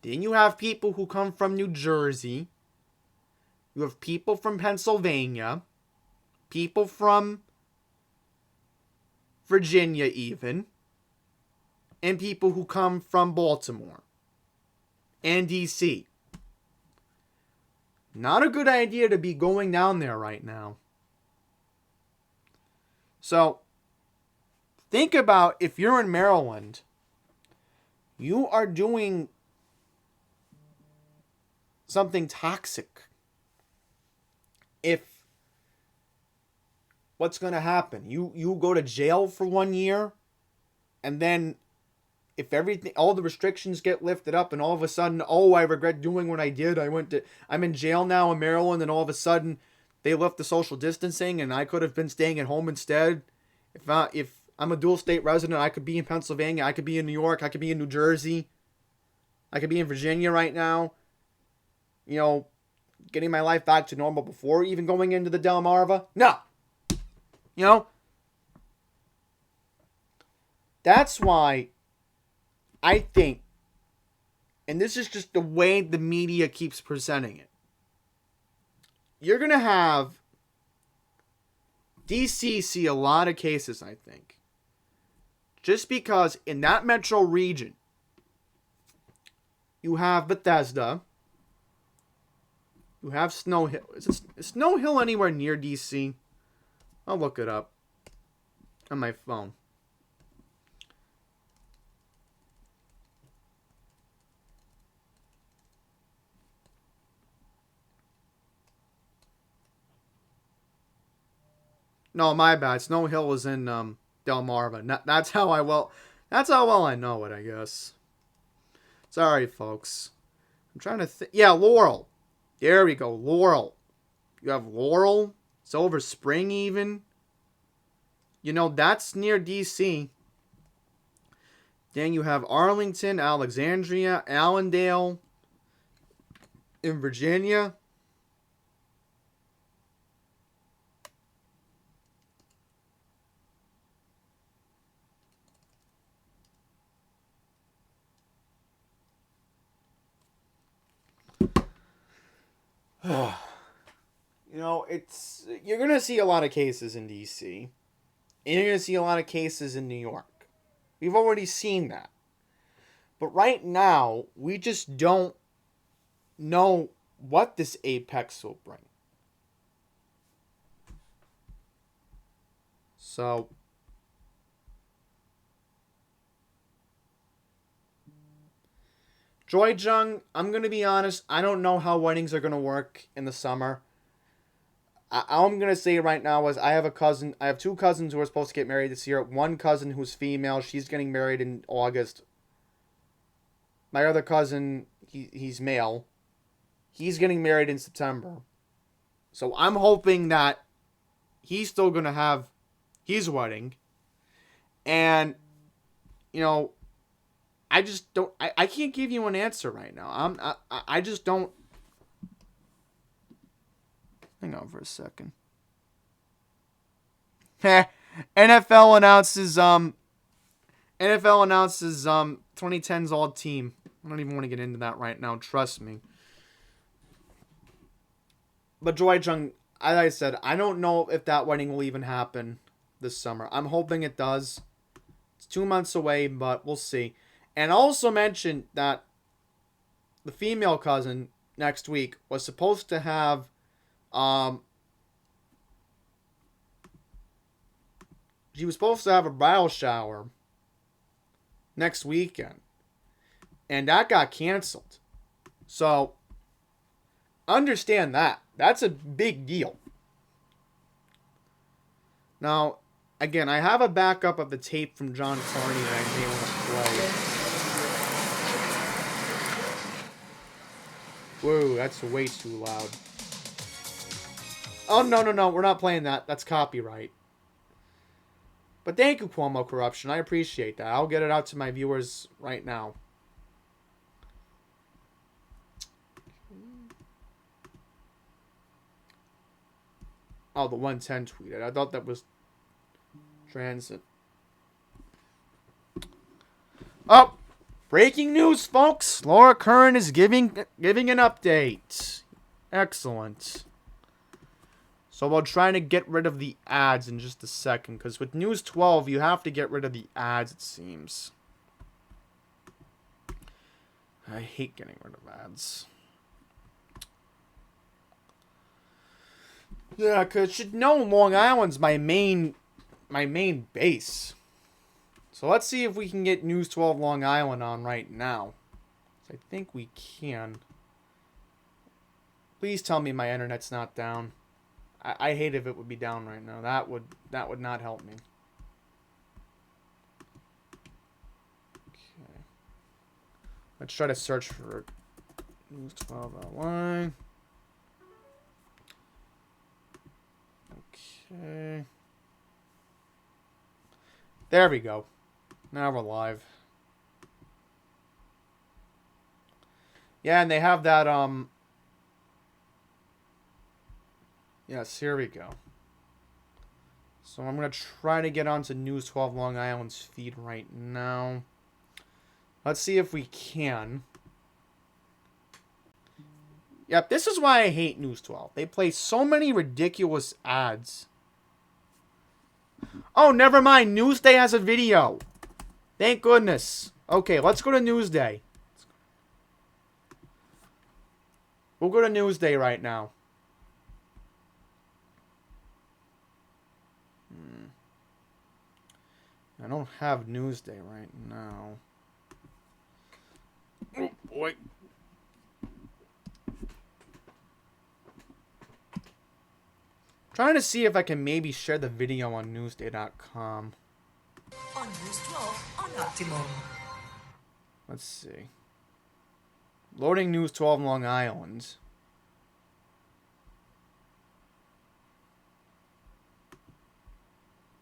Then you have people who come from New Jersey. You have people from Pennsylvania. People from Virginia even. And people who come from Baltimore. and DC. Not a good idea to be going down there right now. So, think about if you're in Maryland, you are doing something toxic. If what's going to happen? You go to jail for 1 year, and then if all the restrictions get lifted up, and all of a sudden, oh, I regret doing what I did. I'm in jail now in Maryland, and all of a sudden, they lift the social distancing, and I could have been staying at home instead. If I'm a dual state resident, I could be in Pennsylvania, I could be in New York, I could be in New Jersey, I could be in Virginia right now. You know, getting my life back to normal before even going into the Delmarva. No. You know, that's why I think, and this is just the way the media keeps presenting it, you're going to have DC see a lot of cases, I think. Just because in that metro region, you have Bethesda, you have Snow Hill. Is Snow Hill anywhere near DC? I'll look it up on my phone. No, my bad. Snow Hill is in Delmarva. That's how well I know it, I guess. Sorry, folks. I'm trying to think. Yeah, Laurel. There we go, Laurel. You have Laurel, Silver Spring even. You know, that's near DC. Then you have Arlington, Alexandria, Allendale in Virginia. You know, you're going to see a lot of cases in DC. And you're going to see a lot of cases in New York. We've already seen that. But right now, we just don't know what this apex will bring. So, Joy Jung, I'm going to be honest, I don't know how weddings are going to work in the summer. All I'm going to say right now is I have two cousins who are supposed to get married this year. One cousin who's female, she's getting married in August. My other cousin, he's male. He's getting married in September. So I'm hoping that he's still going to have his wedding. And, you know, I just don't, I can't give you an answer right now. I just don't. Hang on for a second. NFL announces 2010's all team. I don't even want to get into that right now, trust me. But Joy Jung, as I said, I don't know if that wedding will even happen this summer. I'm hoping it does. It's 2 months away, but we'll see. And also mentioned that the female cousin next week was supposed to have she was supposed to have a bridal shower next weekend. And that got canceled. So, understand that. That's a big deal. Now, again, I have a backup of the tape from John Carney that I may want to play. Whoa, that's way too loud. Oh, no, we're not playing that. That's copyright. But thank you, Cuomo Corruption. I appreciate that. I'll get it out to my viewers right now. Oh, the 110 tweeted. I thought that was transit. Oh, breaking news, folks. Laura Curran is giving an update. Excellent. So we'll try to get rid of the ads in just a second, because with News 12, you have to get rid of the ads, it seems. I hate getting rid of ads. Yeah, because you should know Long Island's my main base. So let's see if we can get News 12 Long Island on right now. I think we can. Please tell me my internet's not down. I hate if it would be down right now. That would not help me. Okay. Let's try to search for News 12 online. Okay. There we go. Now we're live. Yeah, and they have that, yes, here we go. So I'm going to try to get onto News 12 Long Island's feed right now. Let's see if we can. Yep, this is why I hate News 12. They play so many ridiculous ads. Oh, never mind. Newsday has a video. Thank goodness. Okay, let's go to Newsday. We'll go to Newsday right now. I don't have Newsday right now. Oh, boy. Trying to see if I can maybe share the video on Newsday.com. On News 12 on Optimum. Let's see. Loading News 12 Long Island.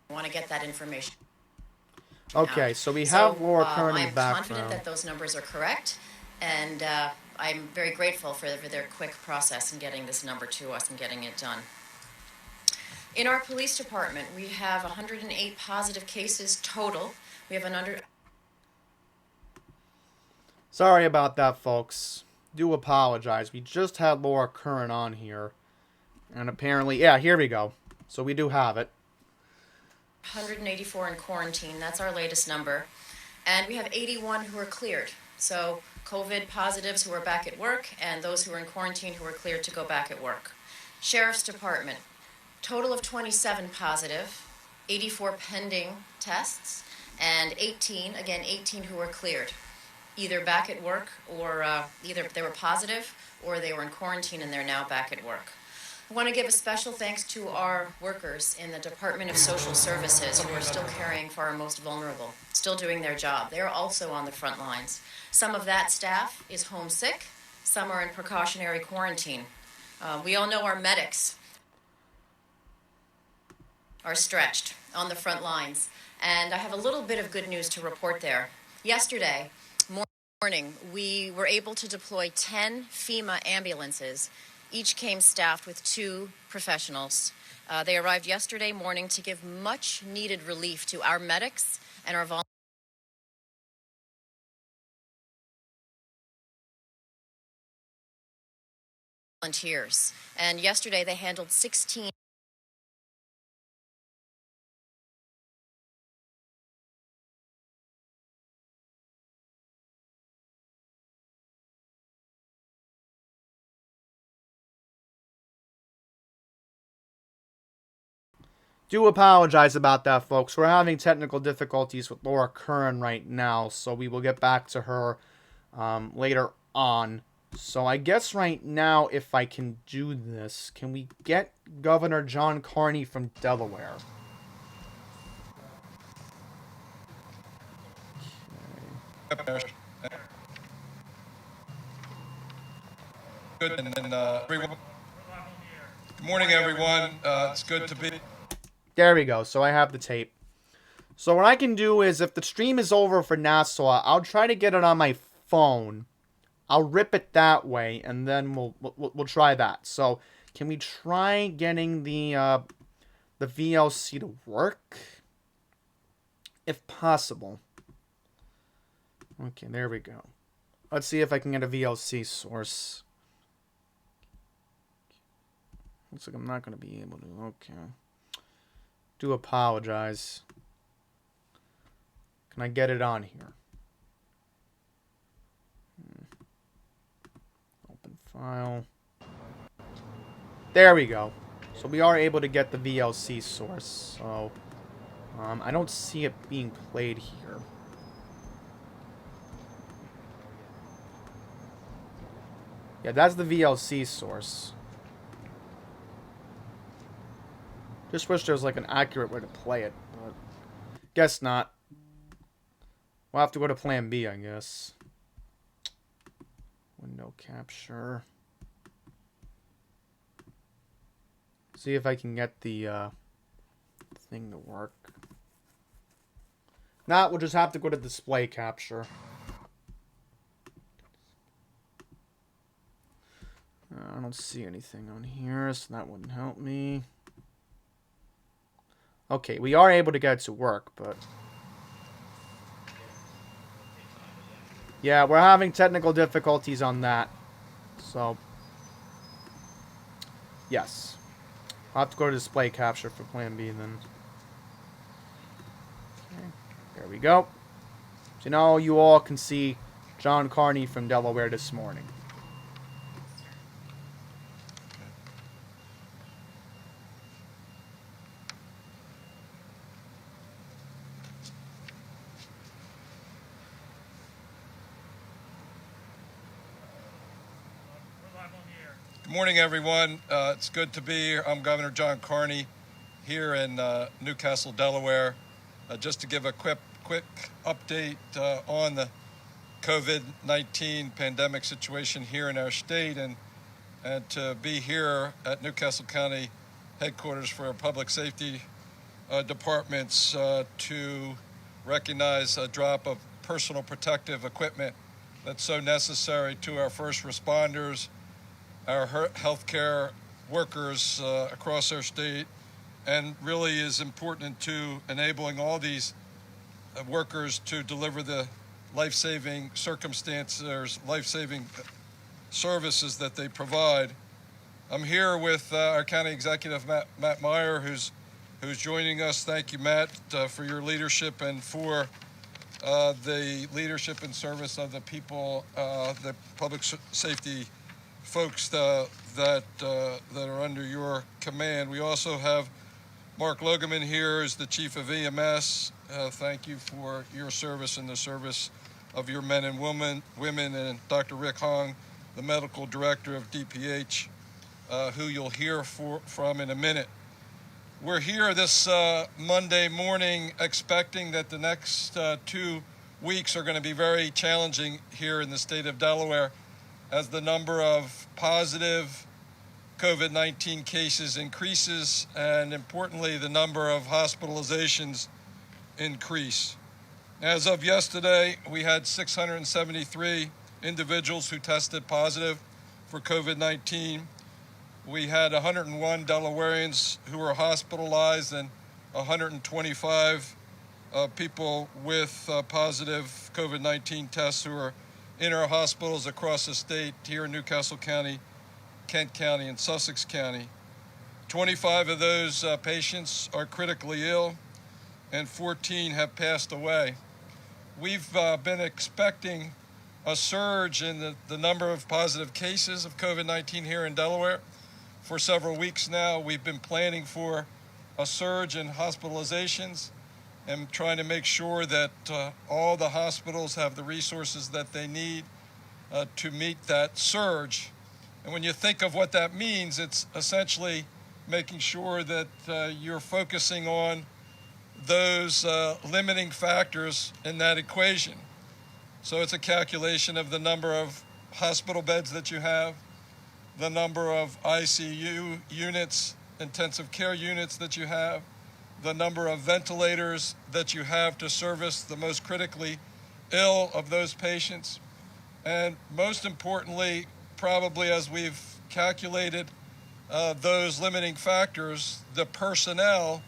I want to get that information. Okay, so we have Laura Kern in the I'm background. confident that those numbers are correct, and I'm very grateful for their quick process in getting this number to us and getting it done. In our police department, we have 108 positive cases total. We have Sorry about that, folks. Do apologize. We just had Laura Curran on here. And apparently, yeah, here we go. So we do have it. 184 in quarantine. That's our latest number. And we have 81 who are cleared. So COVID positives who are back at work and those who are in quarantine who are cleared to go back at work. Sheriff's Department. Total of 27 positive, 84 pending tests, and 18 who are cleared. Either back at work or either they were positive or they were in quarantine and they're now back at work. I want to give a special thanks to our workers in the Department of Social Services who are still caring for our most vulnerable, still doing their job. They're also on the front lines. Some of that staff is homesick, some are in precautionary quarantine. We all know our medics are stretched on the front lines. And I have a little bit of good news to report there. Yesterday morning, we were able to deploy 10 FEMA ambulances. Each came staffed with 2 professionals. They arrived yesterday morning to give much needed relief to our medics and our volunteers. And yesterday they handled 16 Do apologize about that, folks. We're having technical difficulties with Laura Curran right now, so we will get back to her later on. So I guess right now, if I can do this, can we get Governor John Carney from Delaware? Okay. Good, and then everyone. Good morning, everyone. It's good to be. There we go. So I have the tape. So what I can do is, if the stream is over for Nassau, I'll try to get it on my phone. I'll rip it that way, and then we'll try that. So can we try getting the VLC to work, if possible? Okay, there we go. Let's see if I can get a VLC source. Looks like I'm not going to be able to. Okay. Do apologize. Can I get it on here? File. There we go. So we are able to get the VLC source. So I don't see it being played here. Yeah, that's the VLC source. Just wish there was like an accurate way to play it, but guess not. We'll have to go to plan B, I guess. Window capture. See if I can get the thing to work. Nah, we'll just have to go to display capture. I don't see anything on here, so that wouldn't help me. Okay, we are able to get it to work, but... yeah, we're having technical difficulties on that. So... yes. I'll have to go to display capture for plan B then. Okay, there we go. So now you all can see John Carney from Delaware this morning. Good morning, everyone. It's good to be here. I'm Governor John Carney here in Newcastle, Delaware. Just to give a quick update on the COVID-19 pandemic situation here in our state, and to be here at Newcastle County headquarters for our public safety departments to recognize a drop of personal protective equipment that's so necessary to our first responders, our healthcare workers across our state, and really is important to enabling all these workers to deliver the life-saving circumstances, life-saving services that they provide. I'm here with our county executive, Matt Meyer, who's joining us. Thank you, Matt, for your leadership and for the leadership and service of the people, the public safety folks that are under your command. We also have Mark Logeman here as the chief of EMS. Thank you for your service and the service of your men and women, and Dr. Rick Hong, the medical director of DPH, who you'll hear from in a minute. We're here this Monday morning expecting that the next 2 weeks are going to be very challenging here in the state of Delaware as the number of positive COVID-19 cases increases, and importantly, the number of hospitalizations increase. As of yesterday, we had 673 individuals who tested positive for COVID-19. We had 101 Delawareans who were hospitalized and 125 people with positive COVID-19 tests who are in our hospitals across the state here in Newcastle County, Kent County, and Sussex County. 25 of those patients are critically ill, and 14 have passed away. We've been expecting a surge in the number of positive cases of COVID-19 here in Delaware for several weeks now. We've been planning for a surge in hospitalizations and trying to make sure that all the hospitals have the resources that they need to meet that surge. And when you think of what that means, it's essentially making sure that you're focusing on those limiting factors in that equation. So it's a calculation of the number of hospital beds that you have, the number of ICU units, intensive care units that you have, the number of ventilators that you have to service the most critically ill of those patients, and most importantly, probably as we've calculated those limiting factors, the personnel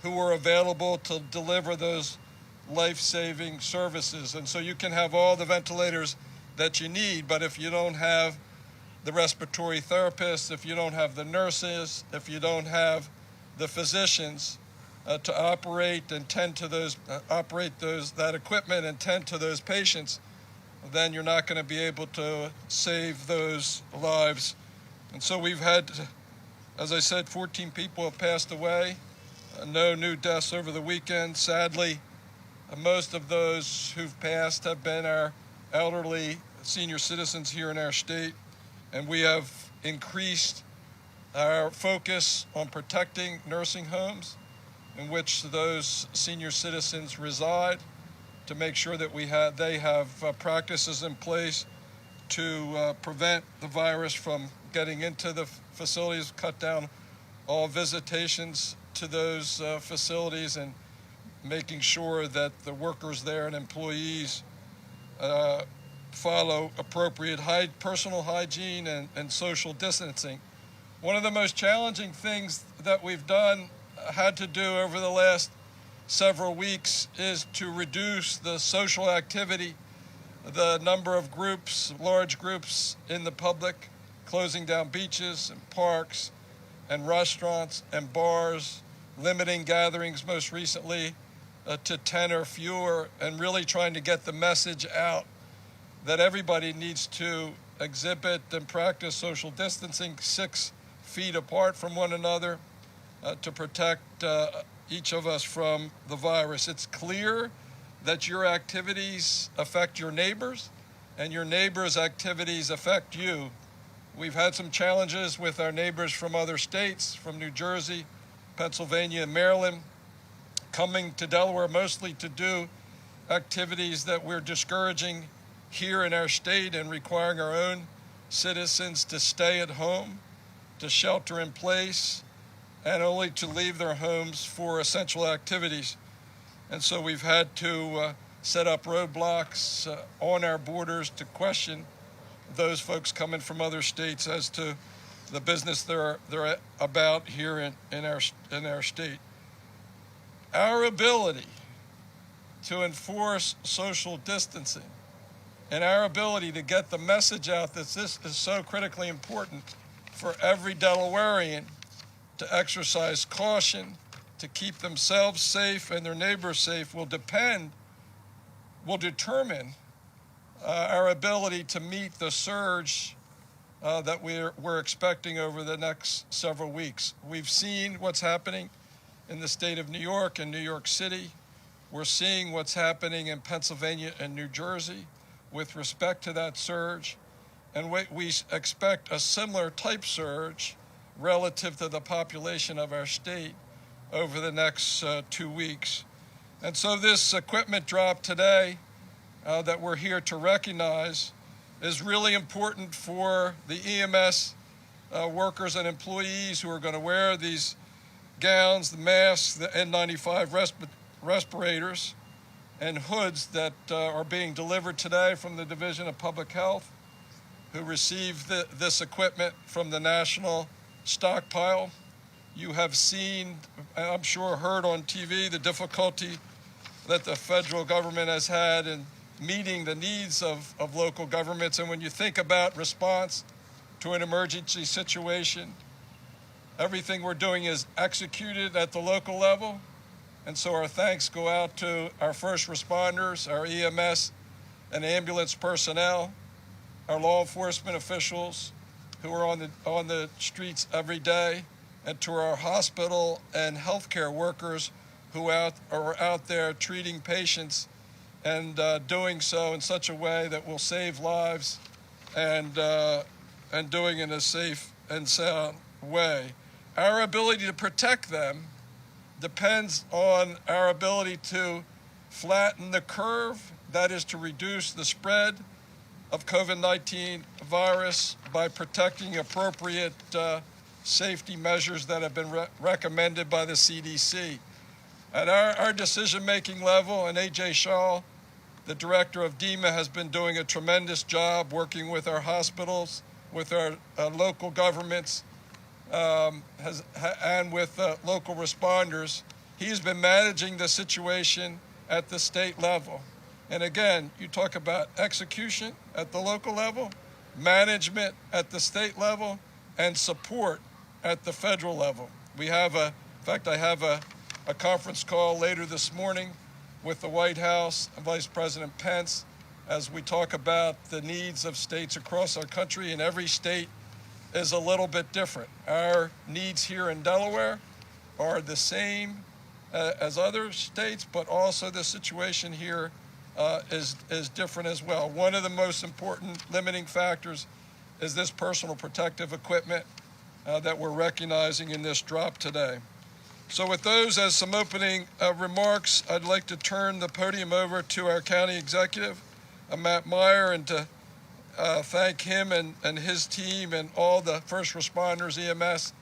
who are available to deliver those life-saving services. And so you can have all the ventilators that you need, but if you don't have the respiratory therapists, if you don't have the nurses, if you don't have the physicians to operate and tend to that equipment and tend to those patients, then you're not going to be able to save those lives. And so we've had, as I said, 14 people have passed away. No new deaths over the weekend. Sadly, most of those who've passed have been our elderly senior citizens here in our state. And we have increased our focus on protecting nursing homes in which those senior citizens reside, to make sure that they have practices in place to prevent the virus from getting into the facilities, cut down all visitations to those facilities, and making sure that the workers there and employees follow appropriate personal hygiene and social distancing. One of the most challenging things that we've had to do over the last several weeks is to reduce the social activity, the number of groups, large groups in the public, closing down beaches and parks and restaurants and bars, limiting gatherings most recently to 10 or fewer, and really trying to get the message out that everybody needs to exhibit and practice social distancing 6 feet apart from one another to protect each of us from the virus. It's clear that your activities affect your neighbors and your neighbors' activities affect you. We've had some challenges with our neighbors from other states, from New Jersey, Pennsylvania, and Maryland, coming to Delaware mostly to do activities that we're discouraging here in our state and requiring our own citizens to stay at home, to shelter in place, and only to leave their homes for essential activities. And so we've had to set up roadblocks on our borders to question those folks coming from other states as to the business they're about here in our state. Our ability to enforce social distancing and our ability to get the message out that this is so critically important for every Delawarean to exercise caution, to keep themselves safe and their neighbors safe will determine our ability to meet the surge that we're expecting over the next several weeks. We've seen what's happening in the state of New York and New York City. We're seeing what's happening in Pennsylvania and New Jersey with respect to that surge. And we expect a similar type surge relative to the population of our state over the next 2 weeks. And so this equipment drop today that we're here to recognize is really important for the EMS workers and employees who are going to wear these gowns, the masks, the N95 respirators, and hoods that are being delivered today from the Division of Public Health, who received this equipment from the national stockpile. You have seen, I'm sure heard on TV, the difficulty that the federal government has had in meeting the needs of local governments. And when you think about response to an emergency situation, everything we're doing is executed at the local level. And so our thanks go out to our first responders, our EMS and ambulance personnel, our law enforcement officials who are on the streets every day, and to our hospital and healthcare workers who are out there treating patients and doing so in such a way that will save lives and doing it in a safe and sound way. Our ability to protect them depends on our ability to flatten the curve, that is to reduce the spread of COVID-19 virus by protecting appropriate safety measures that have been recommended by the CDC. At our decision-making level, and A.J. Shaw, the director of DEMA, has been doing a tremendous job working with our hospitals, with our local governments, and with local responders. He's been managing the situation at the state level. And again, you talk about execution at the local level, management at the state level, and support at the federal level. We have in fact, I have a conference call later this morning with the White House and Vice President Pence as we talk about the needs of states across our country, and every state is a little bit different. Our needs here in Delaware are the same as other states, but also the situation here is different as well. One of the most important limiting factors is this personal protective equipment that we're recognizing in this drop today. So with those as some opening remarks, I'd like to turn the podium over to our county executive, Matt Meyer, and to thank him and his team and all the first responders, EMS,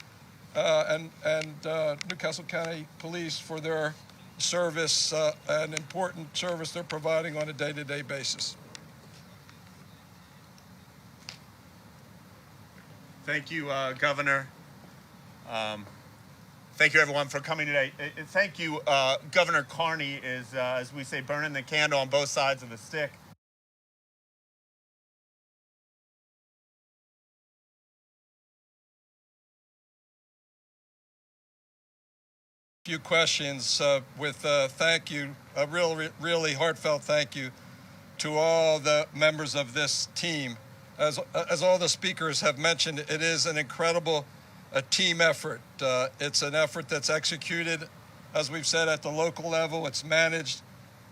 and Newcastle County Police for their service, an important service they're providing on a day-to-day basis. Thank you, Governor. Thank you, everyone, for coming today. Thank you. Governor Carney is, as we say, burning the candle on both sides of the stick. Few questions with thank you, a really heartfelt thank you to all the members of this team. As all the speakers have mentioned, it is an incredible team effort. It's an effort that's executed, as we've said, at the local level. It's managed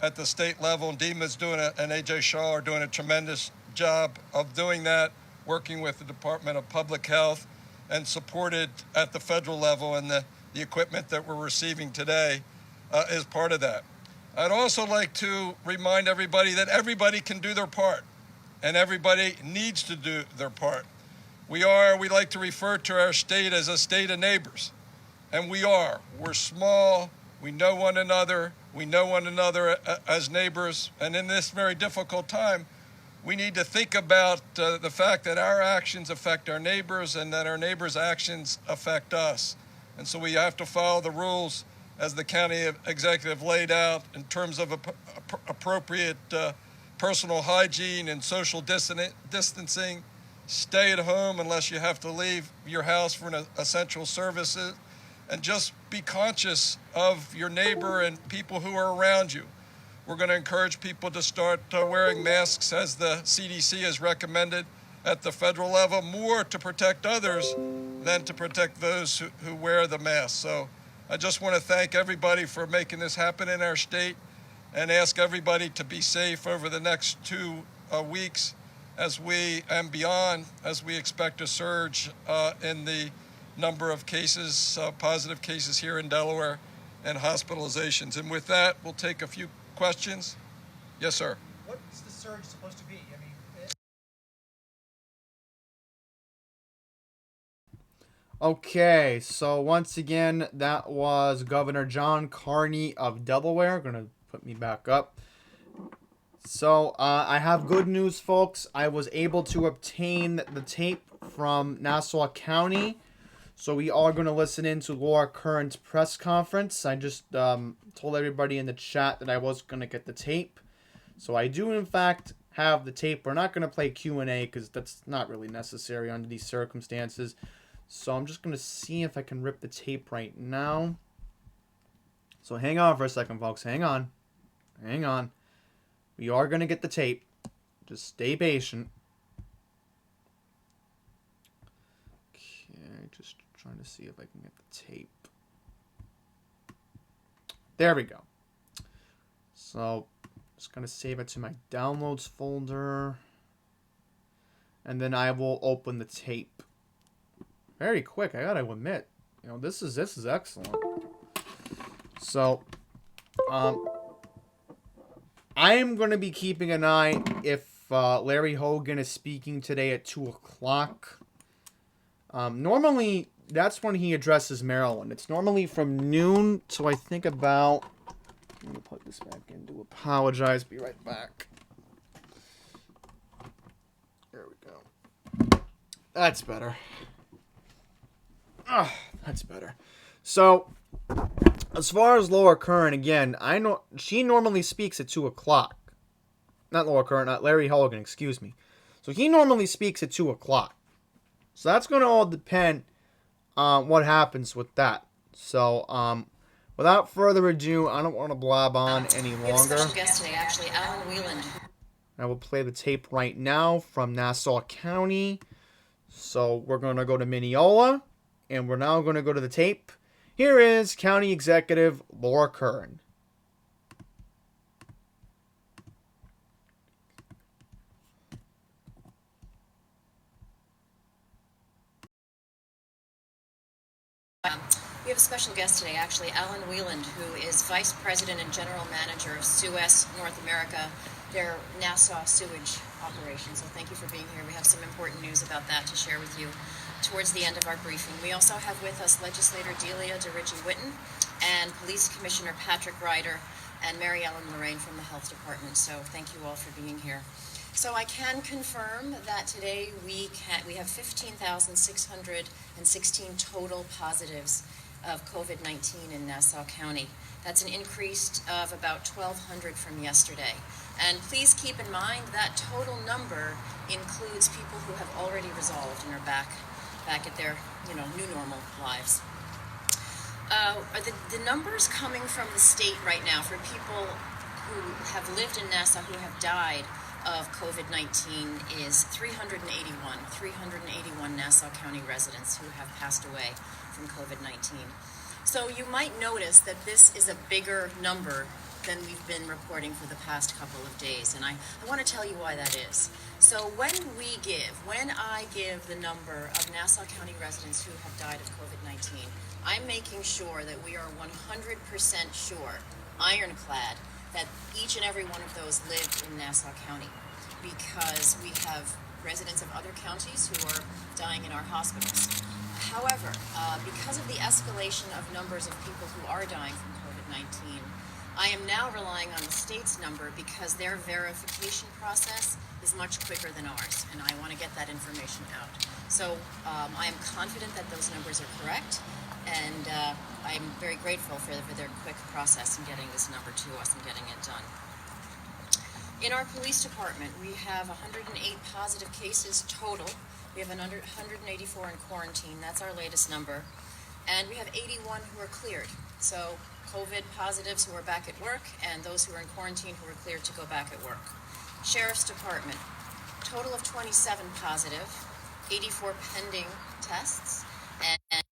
at the state level, and DEMA's doing and AJ Shaw are doing a tremendous job of doing that, working with the Department of Public Health, and supported at the federal level, and the equipment that we're receiving today is part of that. I'd also like to remind everybody that everybody can do their part, and everybody needs to do their part. We like to refer to our state as a state of neighbors, and we're small, we know one another as neighbors, and in this very difficult time, we need to think about the fact that our actions affect our neighbors and that our neighbors' actions affect us. And so we have to follow the rules as the county executive laid out in terms of appropriate personal hygiene and social distancing. Stay at home unless you have to leave your house for an essential services, and just be conscious of your neighbor and people who are around you. We're going to encourage people to start wearing masks as the CDC has recommended at the federal level, more to protect others than to protect those who wear the mask. So I just want to thank everybody for making this happen in our state, and ask everybody to be safe over the next 2 weeks and beyond, as we expect a surge in the number of cases, positive cases here in Delaware, and hospitalizations. And with that, we'll take a few questions. Yes, sir. What's the surge supposed to be? Okay, so once again, that was Governor John Carney of Delaware. Gonna put me back up. So, I have good news, folks. I was able to obtain the tape from Nassau County. So we are going to listen into Laura Curran's press conference. I just told everybody in the chat that I was going to get the tape. So I do, in fact, have the tape. We're not going to play Q&A because that's not really necessary under these circumstances. So I'm just going to see if I can rip the tape right now. So hang on for a second, folks. Hang on. Hang on. We are going to get the tape. Just stay patient. Okay, just trying to see if I can get the tape. There we go. So, just going to save it to my downloads folder. And then I will open the tape. Very quick, I gotta admit. You know, this is excellent. So, I am going to be keeping an eye if Larry Hogan is speaking today at 2 o'clock. Normally, that's when he addresses Maryland. It's normally from noon to I think about... Let me plug this back in to apologize. Be right back. There we go. That's better. That's better. So... As far as Laura Curran, again, I know she normally speaks at 2 o'clock. Not Laura Curran, not Larry Hogan, excuse me. So he normally speaks at 2 o'clock. So that's going to all depend on what happens with that. So, without further ado, I don't want to blob on any longer. We have a special guest today, actually, Alan Whelan. I will play the tape right now from Nassau County. So we're going to go to Mineola, and we're now going to go to the tape. Here is County Executive Laura Curran. We have a special guest today, actually, Alan Wieland, who is Vice President and General Manager of Suez North America, their Nassau sewage operation. So thank you for being here. We have some important news about that to share with you towards the end of our briefing. We also have with us legislator Delia DeRicci-Whitten and Police Commissioner Patrick Ryder and Mary Ellen Lorraine from the Health Department. So thank you all for being here. So I can confirm that today we have 15,616 total positives of COVID-19 in Nassau County. That's an increase of about 1,200 from yesterday. And please keep in mind that total number includes people who have already resolved and are back at their new normal lives. The numbers coming from the state right now for people who have lived in Nassau who have died of COVID-19 is 381 Nassau County residents who have passed away from COVID-19. So you might notice that this is a bigger number than we've been reporting for the past couple of days, and I want to tell you why that is. So when I give the number of Nassau County residents who have died of COVID-19, I'm making sure that we are 100% sure, ironclad, that each and every one of those lived in Nassau County, because we have residents of other counties who are dying in our hospitals. However, because of the escalation of numbers of people who are dying from COVID-19, I am now relying on the state's number because their verification process is much quicker than ours, and I want to get that information out. So I am confident that those numbers are correct, and I'm very grateful for their quick process in getting this number to us and getting it done. In our police department, we have 108 positive cases total. We have 184 in quarantine. That's our latest number. And we have 81 who are cleared. So COVID positives who are back at work and those who are in quarantine who are cleared to go back at work. Sheriff's Department, total of 27 positive, 84 pending tests, and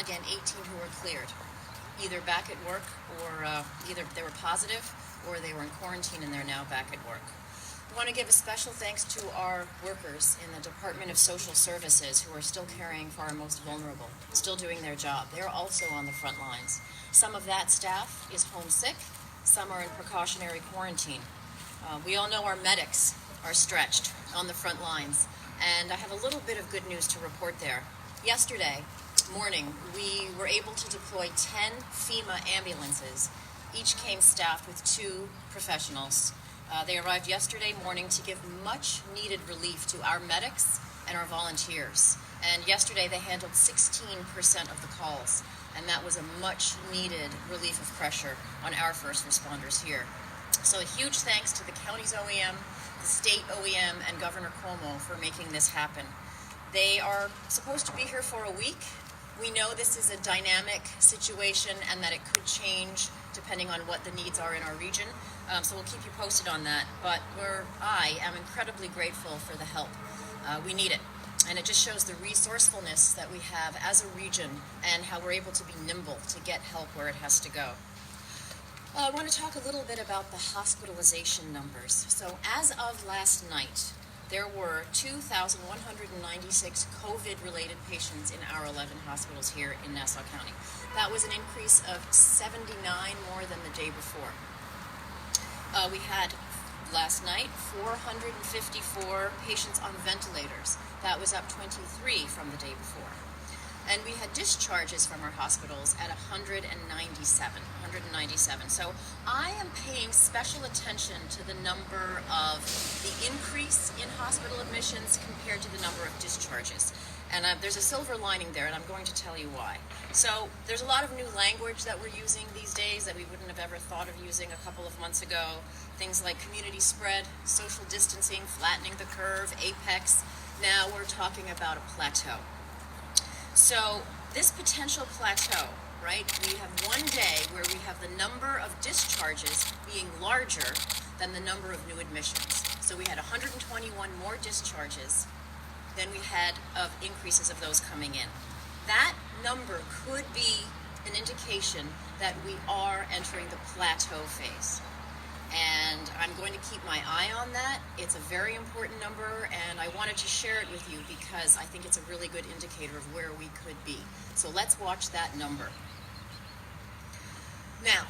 again 18 who are cleared, either back at work or either they were positive or they were in quarantine and they're now back at work. I want to give a special thanks to our workers in the Department of Social Services who are still caring for our most vulnerable, still doing their job. They're also on the front lines. Some of that staff is homesick, some are in precautionary quarantine. We all know our medics are stretched on the front lines, and I have a little bit of good news to report there. Yesterday morning, we were able to deploy 10 FEMA ambulances. Each came staffed with 2 professionals. They arrived yesterday morning to give much needed relief to our medics and our volunteers. And yesterday they handled 16% of the calls, and that was a much needed relief of pressure on our first responders here. So a huge thanks to the county's OEM, the state OEM, and Governor Cuomo for making this happen. They are supposed to be here for a week. We know this is a dynamic situation and that it could change depending on what the needs are in our region. So we'll keep you posted on that. But I am incredibly grateful for the help. We need it. And it just shows the resourcefulness that we have as a region and how we're able to be nimble to get help where it has to go. I want to talk a little bit about the hospitalization numbers. So as of last night, there were 2,196 COVID-related patients in our 11 hospitals here in Nassau County. That was an increase of 79 more than the day before. We had last night 454 patients on ventilators. That was up 23 from the day before. And we had discharges from our hospitals at 197. So I am paying special attention to the number of the increase in hospital admissions compared to the number of discharges. And there's a silver lining there, and I'm going to tell you why. So there's a lot of new language that we're using these days that we wouldn't have ever thought of using a couple of months ago. Things like community spread, social distancing, flattening the curve, apex. Now we're talking about a plateau. So this potential plateau, right, we have one day where we have the number of discharges being larger than the number of new admissions. So So we had 121 more discharges than we had of increases of those coming in. That number could be an indication that we are entering the plateau phase. And I'm going to keep my eye on that. It's a very important number, and I wanted to share it with you because I think it's a really good indicator of where we could be. So let's watch that number. Now,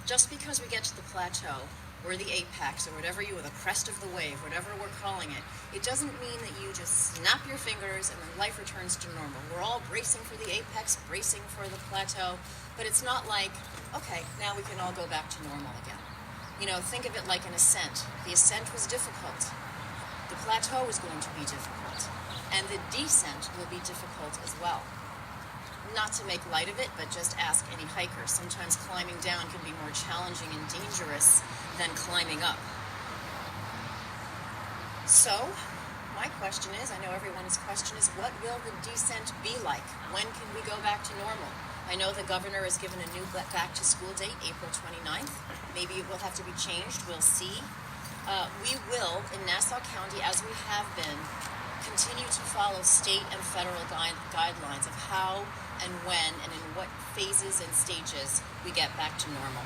just because we get to the plateau, or the apex, or whatever the crest of the wave, whatever we're calling it, it doesn't mean that you just snap your fingers and then life returns to normal. We're all bracing for the apex, bracing for the plateau, but it's not like, okay, now we can all go back to normal again. You know, think of it like an ascent. The ascent was difficult. The plateau is going to be difficult. And the descent will be difficult as well. Not to make light of it, but just ask any hiker. Sometimes climbing down can be more challenging and dangerous than climbing up. So, my question is, I know everyone's question is, what will the descent be like? When can we go back to normal? I know the governor has given a new back-to-school date, April 29th. Maybe it will have to be changed. We'll see. We will, in Nassau County, as we have been, continue to follow state and federal guidelines of how and when and in what phases and stages we get back to normal.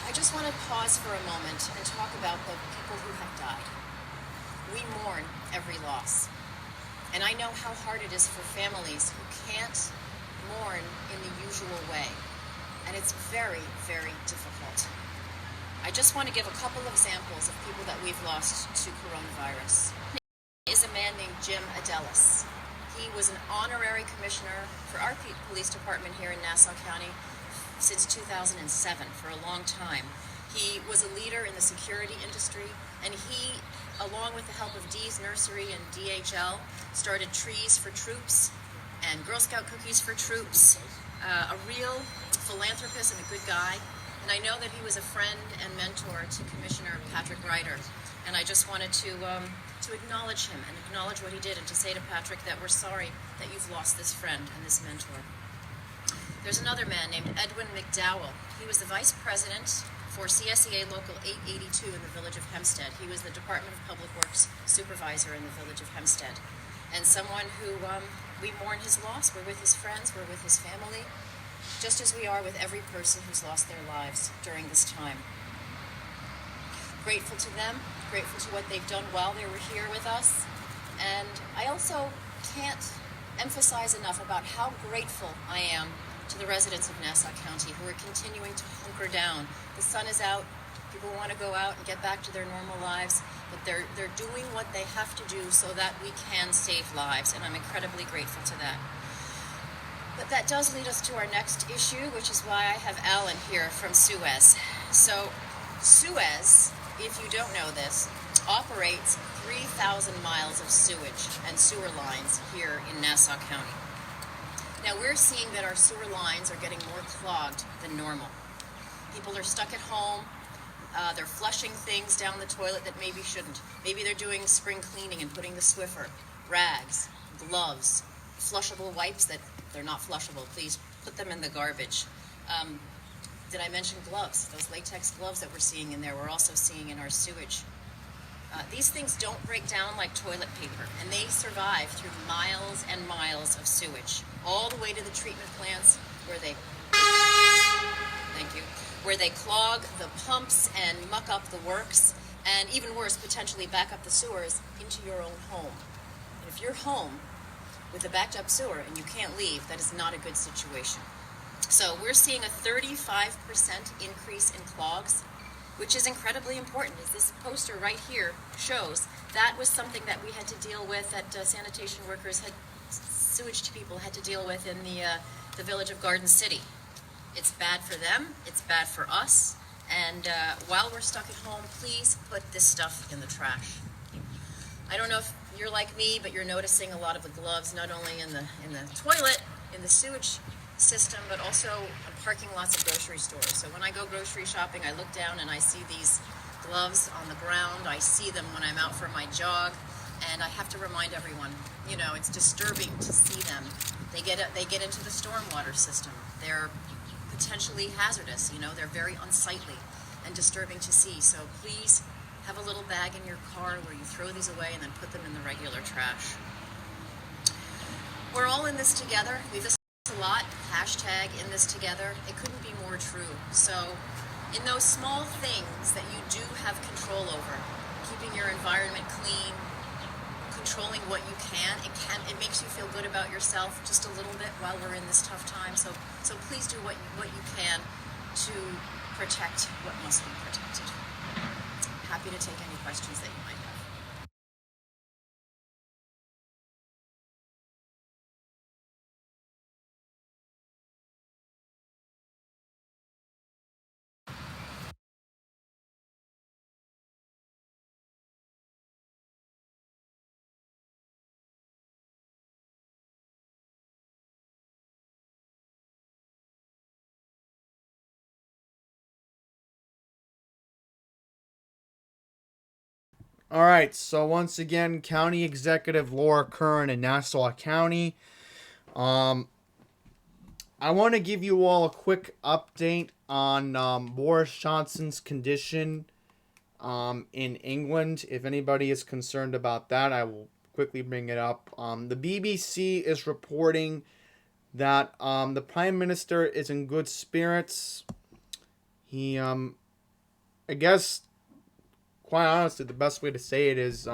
I just want to pause for a moment and talk about the people who have died. We mourn every loss. And I know how hard it is for families who can't mourn in the usual way. And it's very, very difficult. I just want to give a couple of examples of people that we've lost to coronavirus. Is a man named Jim Adelis. He was an honorary commissioner for our police department here in Nassau County since 2007, for a long time. He was a leader in the security industry, and he, along with the help of Dee's Nursery and DHL, started Trees for Troops and Girl Scout Cookies for Troops. A real philanthropist and a good guy. And I know that he was a friend and mentor to Commissioner Patrick Ryder. And I just wanted to acknowledge him and acknowledge what he did, and to say to Patrick that we're sorry that you've lost this friend and this mentor. There's another man named Edwin McDowell. He was the vice president for CSEA Local 882 in the village of Hempstead. He was the Department of Public Works supervisor in the village of Hempstead. And someone who we mourn his loss. We're with his friends, we're with his family, just as we are with every person who's lost their lives during this time. Grateful to them, grateful to what they've done while they were here with us. And I also can't emphasize enough about how grateful I am to the residents of Nassau County who are continuing to hunker down. The sun is out, people want to go out and get back to their normal lives, but they're doing what they have to do so that we can save lives, and I'm incredibly grateful to that. But that does lead us to our next issue, which is why I have Alan here from Suez. So Suez, if you don't know this, operates 3,000 miles of sewage and sewer lines here in Nassau County. Now we're seeing that our sewer lines are getting more clogged than normal. People are stuck at home. They're flushing things down the toilet that maybe shouldn't. Maybe they're doing spring cleaning and putting the Swiffer, rags, gloves, flushable wipes that they're not flushable. Please put them in the garbage. Did I mention gloves? Those latex gloves that we're seeing in there, we're also seeing in our sewage. These things don't break down like toilet paper, and they survive through miles and miles of sewage, all the way to the treatment plants where they, where they clog the pumps and muck up the works, and even worse, potentially back up the sewers into your own home. And if you're home with a backed up sewer and you can't leave, that is not a good situation. So we're seeing a 35% increase in clogs, which is incredibly important. As this poster right here shows, that was something that we had to deal with, that sanitation workers had, sewage people had to deal with in the village of Garden City. It's bad for them, it's bad for us, and while we're stuck at home, please put this stuff in the trash. I don't know if you're like me, but you're noticing a lot of the gloves, not only in the toilet, in the sewage system, but also parking lots of grocery stores. So when I go grocery shopping, I look down and I see these gloves on the ground. I see them when I'm out for my jog, and I have to remind everyone, you know, it's disturbing to see them. They get into the stormwater system. They're potentially hazardous, you know, they're very unsightly. and disturbing to see. So please have a little bag in your car where you throw these away and then put them in the regular trash. We're all in this together. We've discussed a lot. Hashtag in this together. It couldn't be more true. So in those small things that you do have control over, keeping your environment clean, controlling what you can, it makes you feel good about yourself just a little bit while we're in this tough time. So please do what you can to protect what must be protected. Happy to take any questions that you might have. All right, so once again, County Executive Laura Curran in Nassau County. I want to give you all a quick update on Boris Johnson's condition in England. If anybody is concerned about that, I will quickly bring it up. The BBC is reporting that the Prime Minister is in good spirits. He, I guess, quite honestly, the best way to say it is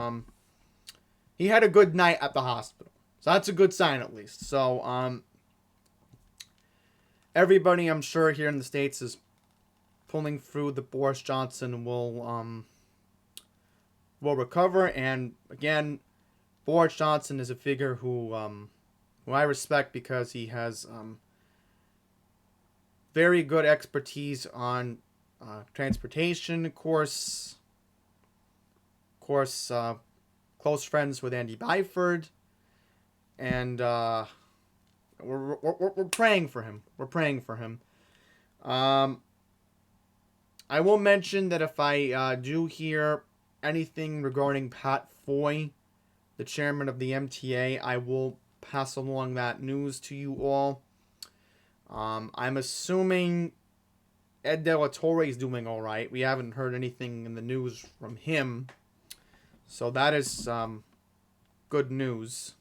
he had a good night at the hospital. So that's a good sign, at least. So everybody, I'm sure, here in the States is pulling through. The Boris Johnson will recover. And again, Boris Johnson is a figure who I respect because he has very good expertise on transportation, of course, close friends with Andy Byford, and we're praying for him. We're praying for him. I will mention that if I do hear anything regarding Pat Foy, the chairman of the MTA, I will pass along that news to you all. I'm assuming Ed De La Torre is doing all right. We haven't heard anything in the news from him. So that is good news.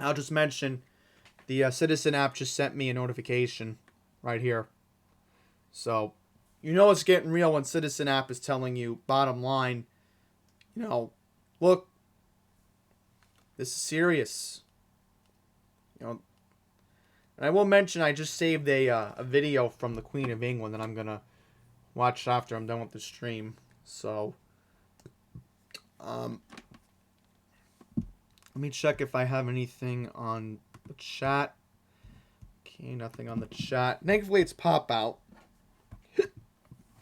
I'll just mention the Citizen app just sent me a notification right here. So you know it's getting real when Citizen app is telling you, bottom line, look, this is serious. And I will mention I just saved a video from the Queen of England that I'm going to watch after I'm done with the stream. So let me check if I have anything on the chat. Okay, nothing on the chat. Thankfully, it's pop out.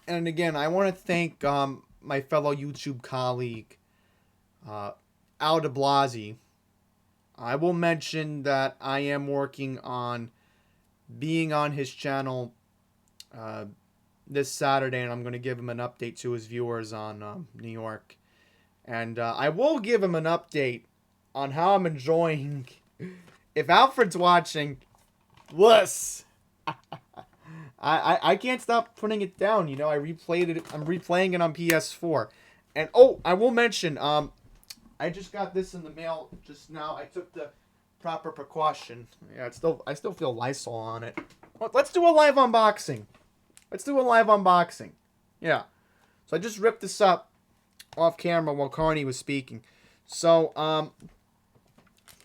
And again, I want to thank my fellow YouTube colleague, Al de Blasi. I will mention that I am working on being on his channel this Saturday, and I'm going to give him an update to his viewers on New York. And I will give him an update on how I'm enjoying. If Alfred's watching, wuss. I can't stop putting it down. I replayed it. I'm replaying it on PS4. And I will mention, I just got this in the mail just now. I took the proper precaution. Yeah, I still feel Lysol on it. Let's do a live unboxing. Yeah. So I just ripped this up off camera while Carney was speaking. So,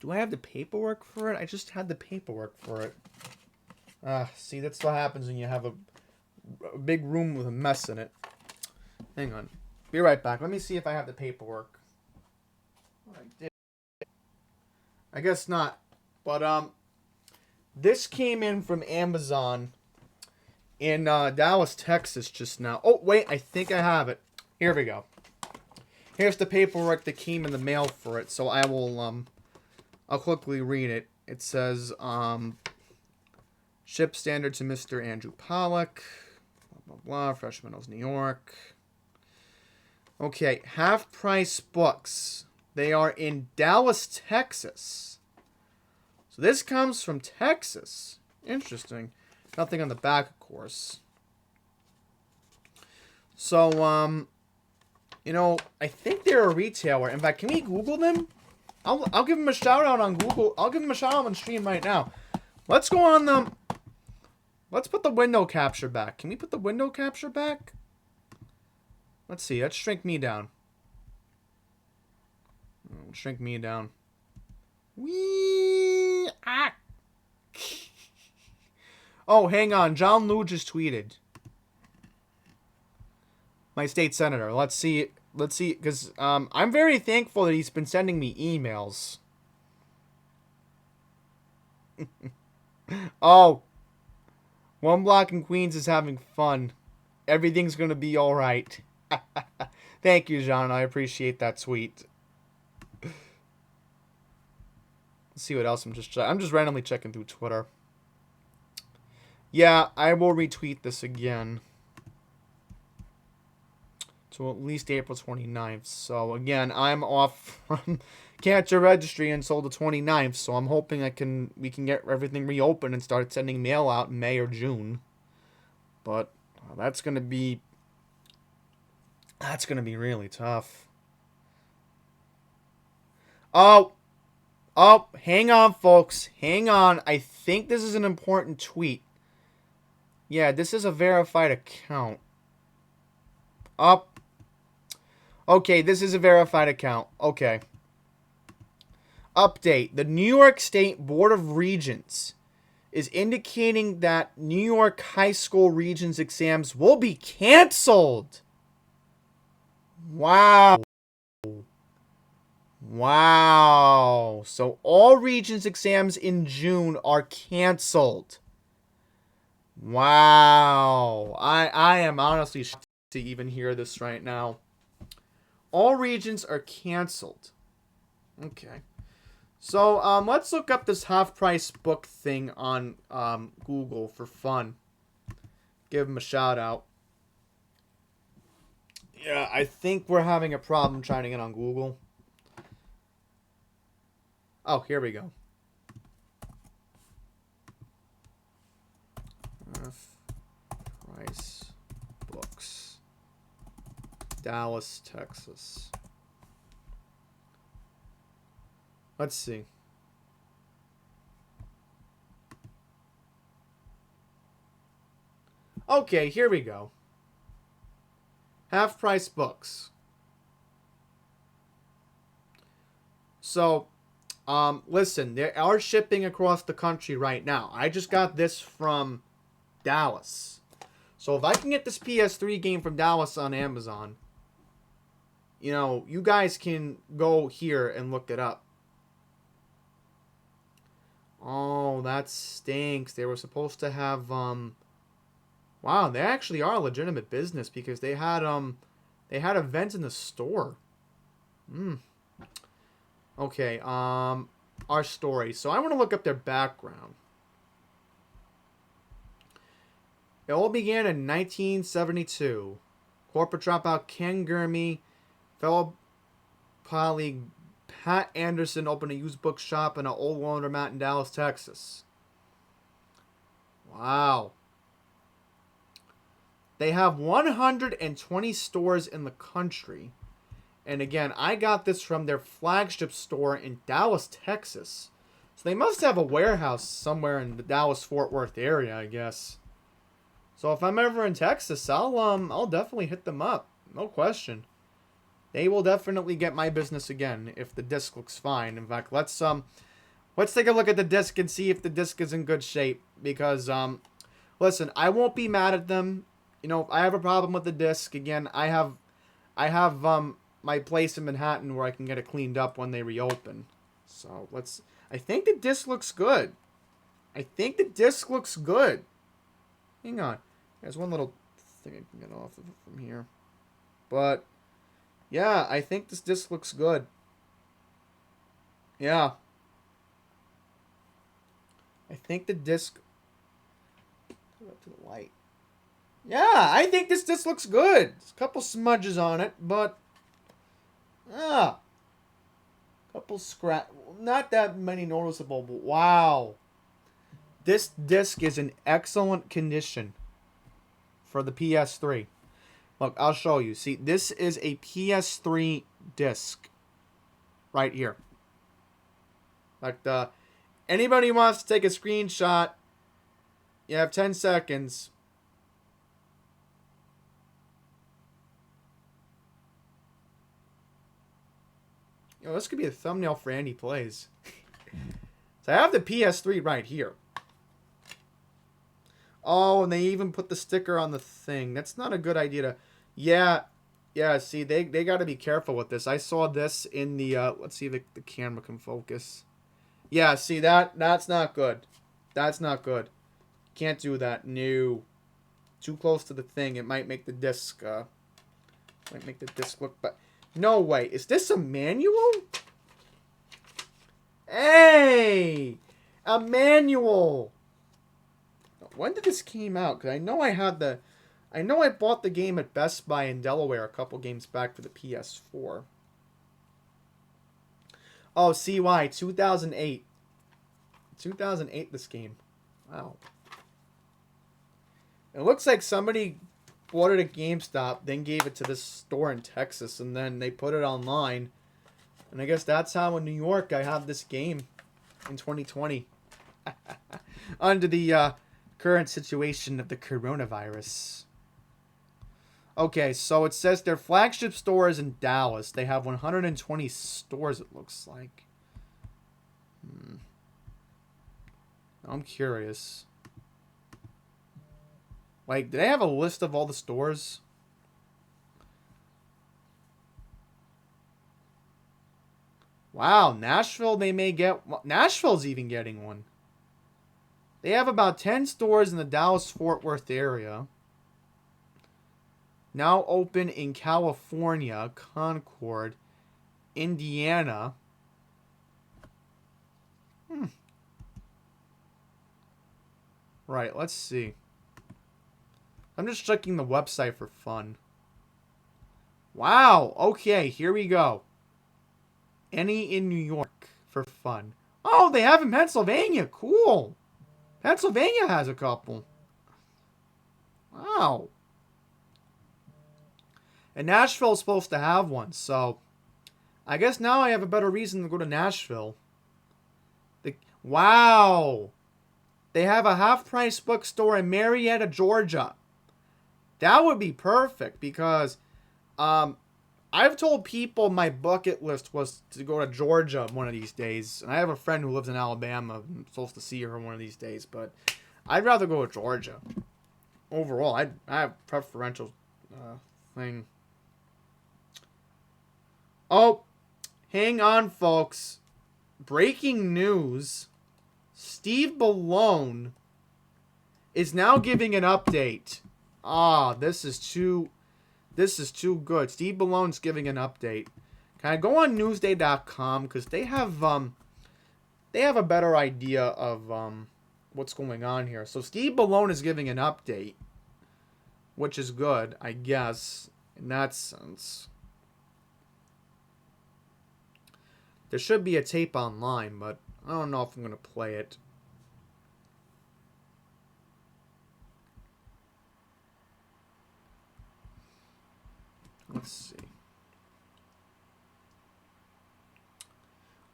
do I have the paperwork for it? I just had the paperwork for it. See, that's what happens when you have a big room with a mess in it. Hang on. Be right back. Let me see if I have the paperwork. I did. I guess not. But, this came in from Amazon in Dallas, Texas just now. Oh, wait. I think I have it. Here we go. Here's the paperwork that came in the mail for it. So I will, I'll quickly read it. It says, ship standard to Mr. Andrew Pollack. Blah, blah, blah. Fresh Meadows, New York. Okay. Half Price Books. They are in Dallas, Texas. So this comes from Texas. Interesting. Nothing on the back, of course. So, you know, I think they're a retailer. In fact, can we Google them? I'll give them a shout out on Google. I'll give them a shout out on stream right now. Let's go on the. Let's put the window capture back. Can we put the window capture back? Let's see. Let's shrink me down. Shrink me down. Wee! Ah! Oh, hang on. John Liu just tweeted. My state senator. Let's see. Let's see. Because I'm very thankful that he's been sending me emails. Oh. One Block in Queens is having fun. Everything's going to be alright. Thank you, John. I appreciate that tweet. Let's see what else I'm just randomly checking through Twitter. Yeah, I will retweet this again. To at least April 29th. So again, I'm off from cancer registry until the 29th. So I'm hoping we can get everything reopened and start sending mail out in May or June. But that's gonna be really tough. Oh, hang on, folks. Hang on. I think this is an important tweet. Yeah, this is a verified account. Okay, this is a verified account. Okay. Update. The New York State Board of Regents is indicating that New York high school Regents exams will be canceled. Wow. Wow. So all Regents exams in June are canceled. Wow. I am honestly shocked to even hear this right now. All Regents are canceled. Okay. So, let's look up this half-price book thing on Google for fun. Give them a shout-out. Yeah, I think we're having a problem trying to get on Google. Oh, here we go. Half-price books. Dallas, Texas. Let's see. Okay, here we go. Half-price books. So, listen, they are shipping across the country right now. I just got this from Dallas. So if I can get this PS3 game from Dallas on Amazon, you know, you guys can go here and look it up. Oh, that stinks. They were supposed to have, wow, they actually are a legitimate business because they had events in the store. Okay, our story. So I want to look up their background. It all began in 1972. Corporate dropout Ken Gurmey, fellow colleague Pat Anderson opened a used book shop in an old laundromat in Dallas, Texas. Wow. They have 120 stores in the country. And again, I got this from their flagship store in Dallas, Texas. So they must have a warehouse somewhere in the Dallas-Fort Worth area, I guess. So if I'm ever in Texas, I'll definitely hit them up. No question. They will definitely get my business again if the disc looks fine. In fact, let's take a look at the disc and see if the disc is in good shape. Because, listen, I won't be mad at them. You know, if I have a problem with the disc, again, I have my place in Manhattan where I can get it cleaned up when they reopen. So I think the disc looks good. Hang on. There's one little thing I can get off of from here. But yeah, I think this disc looks good. Yeah. I think the disc... Put it up to the light. Yeah, I think this disc looks good. There's a couple smudges on it, but... couple scratch... Not that many noticeable, but wow. This disc is in excellent condition for the PS3. Look, I'll show you. See, this is a PS3 disc right here. Like, anybody wants to take a screenshot, you have 10 seconds. You know, this could be a thumbnail for Andy Plays. So I have the PS3 right here. Oh, and they even put the sticker on the thing. That's not a good idea to... Yeah, see, they got to be careful with this. I saw this in the... let's see if the camera can focus. Yeah, see, that's not good. That's not good. Can't do that. No. Too close to the thing. It might make the disc... might make the disc look... But no way. Is this a manual? Hey! A manual! When did this came out? Because I know I had the... I know I bought the game at Best Buy in Delaware a couple games back for the PS4. Oh, CY, 2008. 2008, this game. Wow. It looks like somebody bought it at GameStop, then gave it to this store in Texas, and then they put it online. And I guess that's how in New York I have this game in 2020. Under the current situation of the coronavirus. Okay, so it says their flagship store is in Dallas. They have 120 stores, it looks like. I'm curious. Like, do they have a list of all the stores? Wow, Nashville, they may get... Nashville's even getting one. They have about 10 stores in the Dallas-Fort Worth area. Now open in California, Concord, Indiana. Right, let's see. I'm just checking the website for fun. Wow, okay, here we go. Any in New York for fun. Oh, they have in Pennsylvania. Cool. Pennsylvania has a couple. Wow. And Nashville's supposed to have one, so I guess now I have a better reason to go to Nashville. Wow. They have a half-price bookstore in Marietta, Georgia. That would be perfect because I've told people my bucket list was to go to Georgia one of these days. And I have a friend who lives in Alabama. I'm supposed to see her one of these days, but I'd rather go to Georgia. Overall, I have preferential thing. Oh, hang on, folks. Breaking news. Steve Ballone is now giving an update. This is too good. Steve Ballone's giving an update. Can I go on Newsday.com because they have a better idea of what's going on here. So Steve Ballone is giving an update, which is good, I guess, in that sense. There should be a tape online, but I don't know if I'm going to play it. Let's see.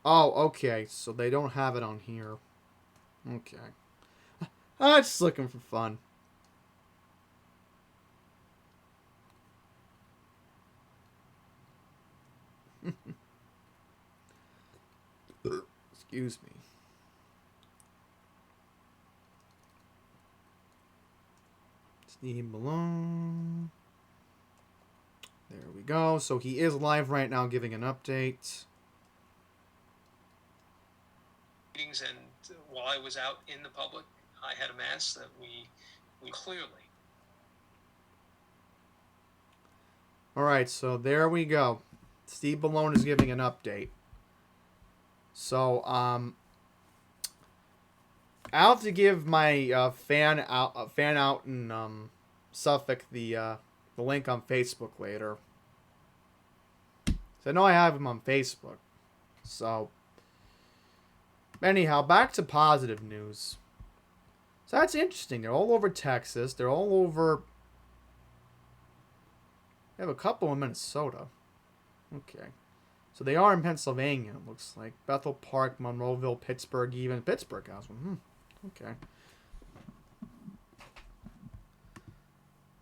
Oh, okay. So they don't have it on here. Okay. I'm just looking for fun. Excuse me. Steve Malone. There we go. So he is live right now giving an update. And while I was out in the public, I had a mask that we clearly. All right, so there we go. Steve Ballone is giving an update. So, I'll have to give my fan out in Suffolk the link on Facebook later. So I know I have him on Facebook. So, anyhow, back to positive news. So that's interesting. They're all over Texas. They're all over They have a couple in Minnesota. Okay. So they are in Pennsylvania, it looks like. Bethel Park, Monroeville, Pittsburgh, even. Pittsburgh has one. Okay.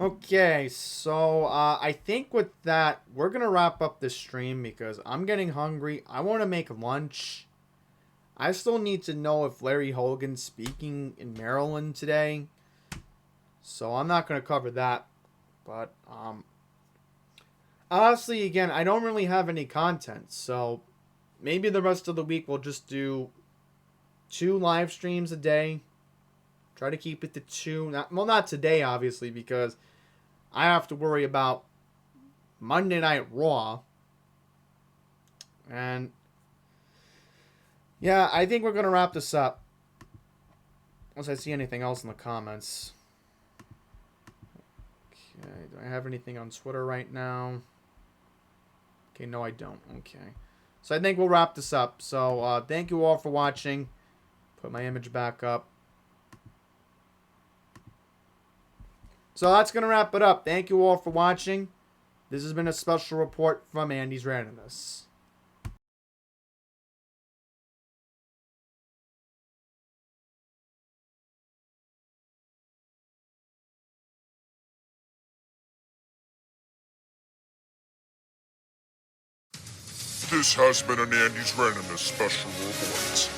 Okay, so I think with that, we're going to wrap up this stream because I'm getting hungry. I want to make lunch. I still need to know if Larry Hogan's speaking in Maryland today. So I'm not going to cover that. But, honestly, again, I don't really have any content. So maybe the rest of the week we'll just do 2 live streams a day. Try to keep it to 2. Not today, obviously, because I have to worry about Monday Night Raw. And yeah, I think we're going to wrap this up. Unless I see anything else in the comments. Okay, do I have anything on Twitter right now? Okay, no I don't. Okay. So I think we'll wrap this up. So thank you all for watching. Put my image back up. So that's going to wrap it up. Thank you all for watching. This has been a special report from Andy's Randomness. This has been an Andy's Randomness special report.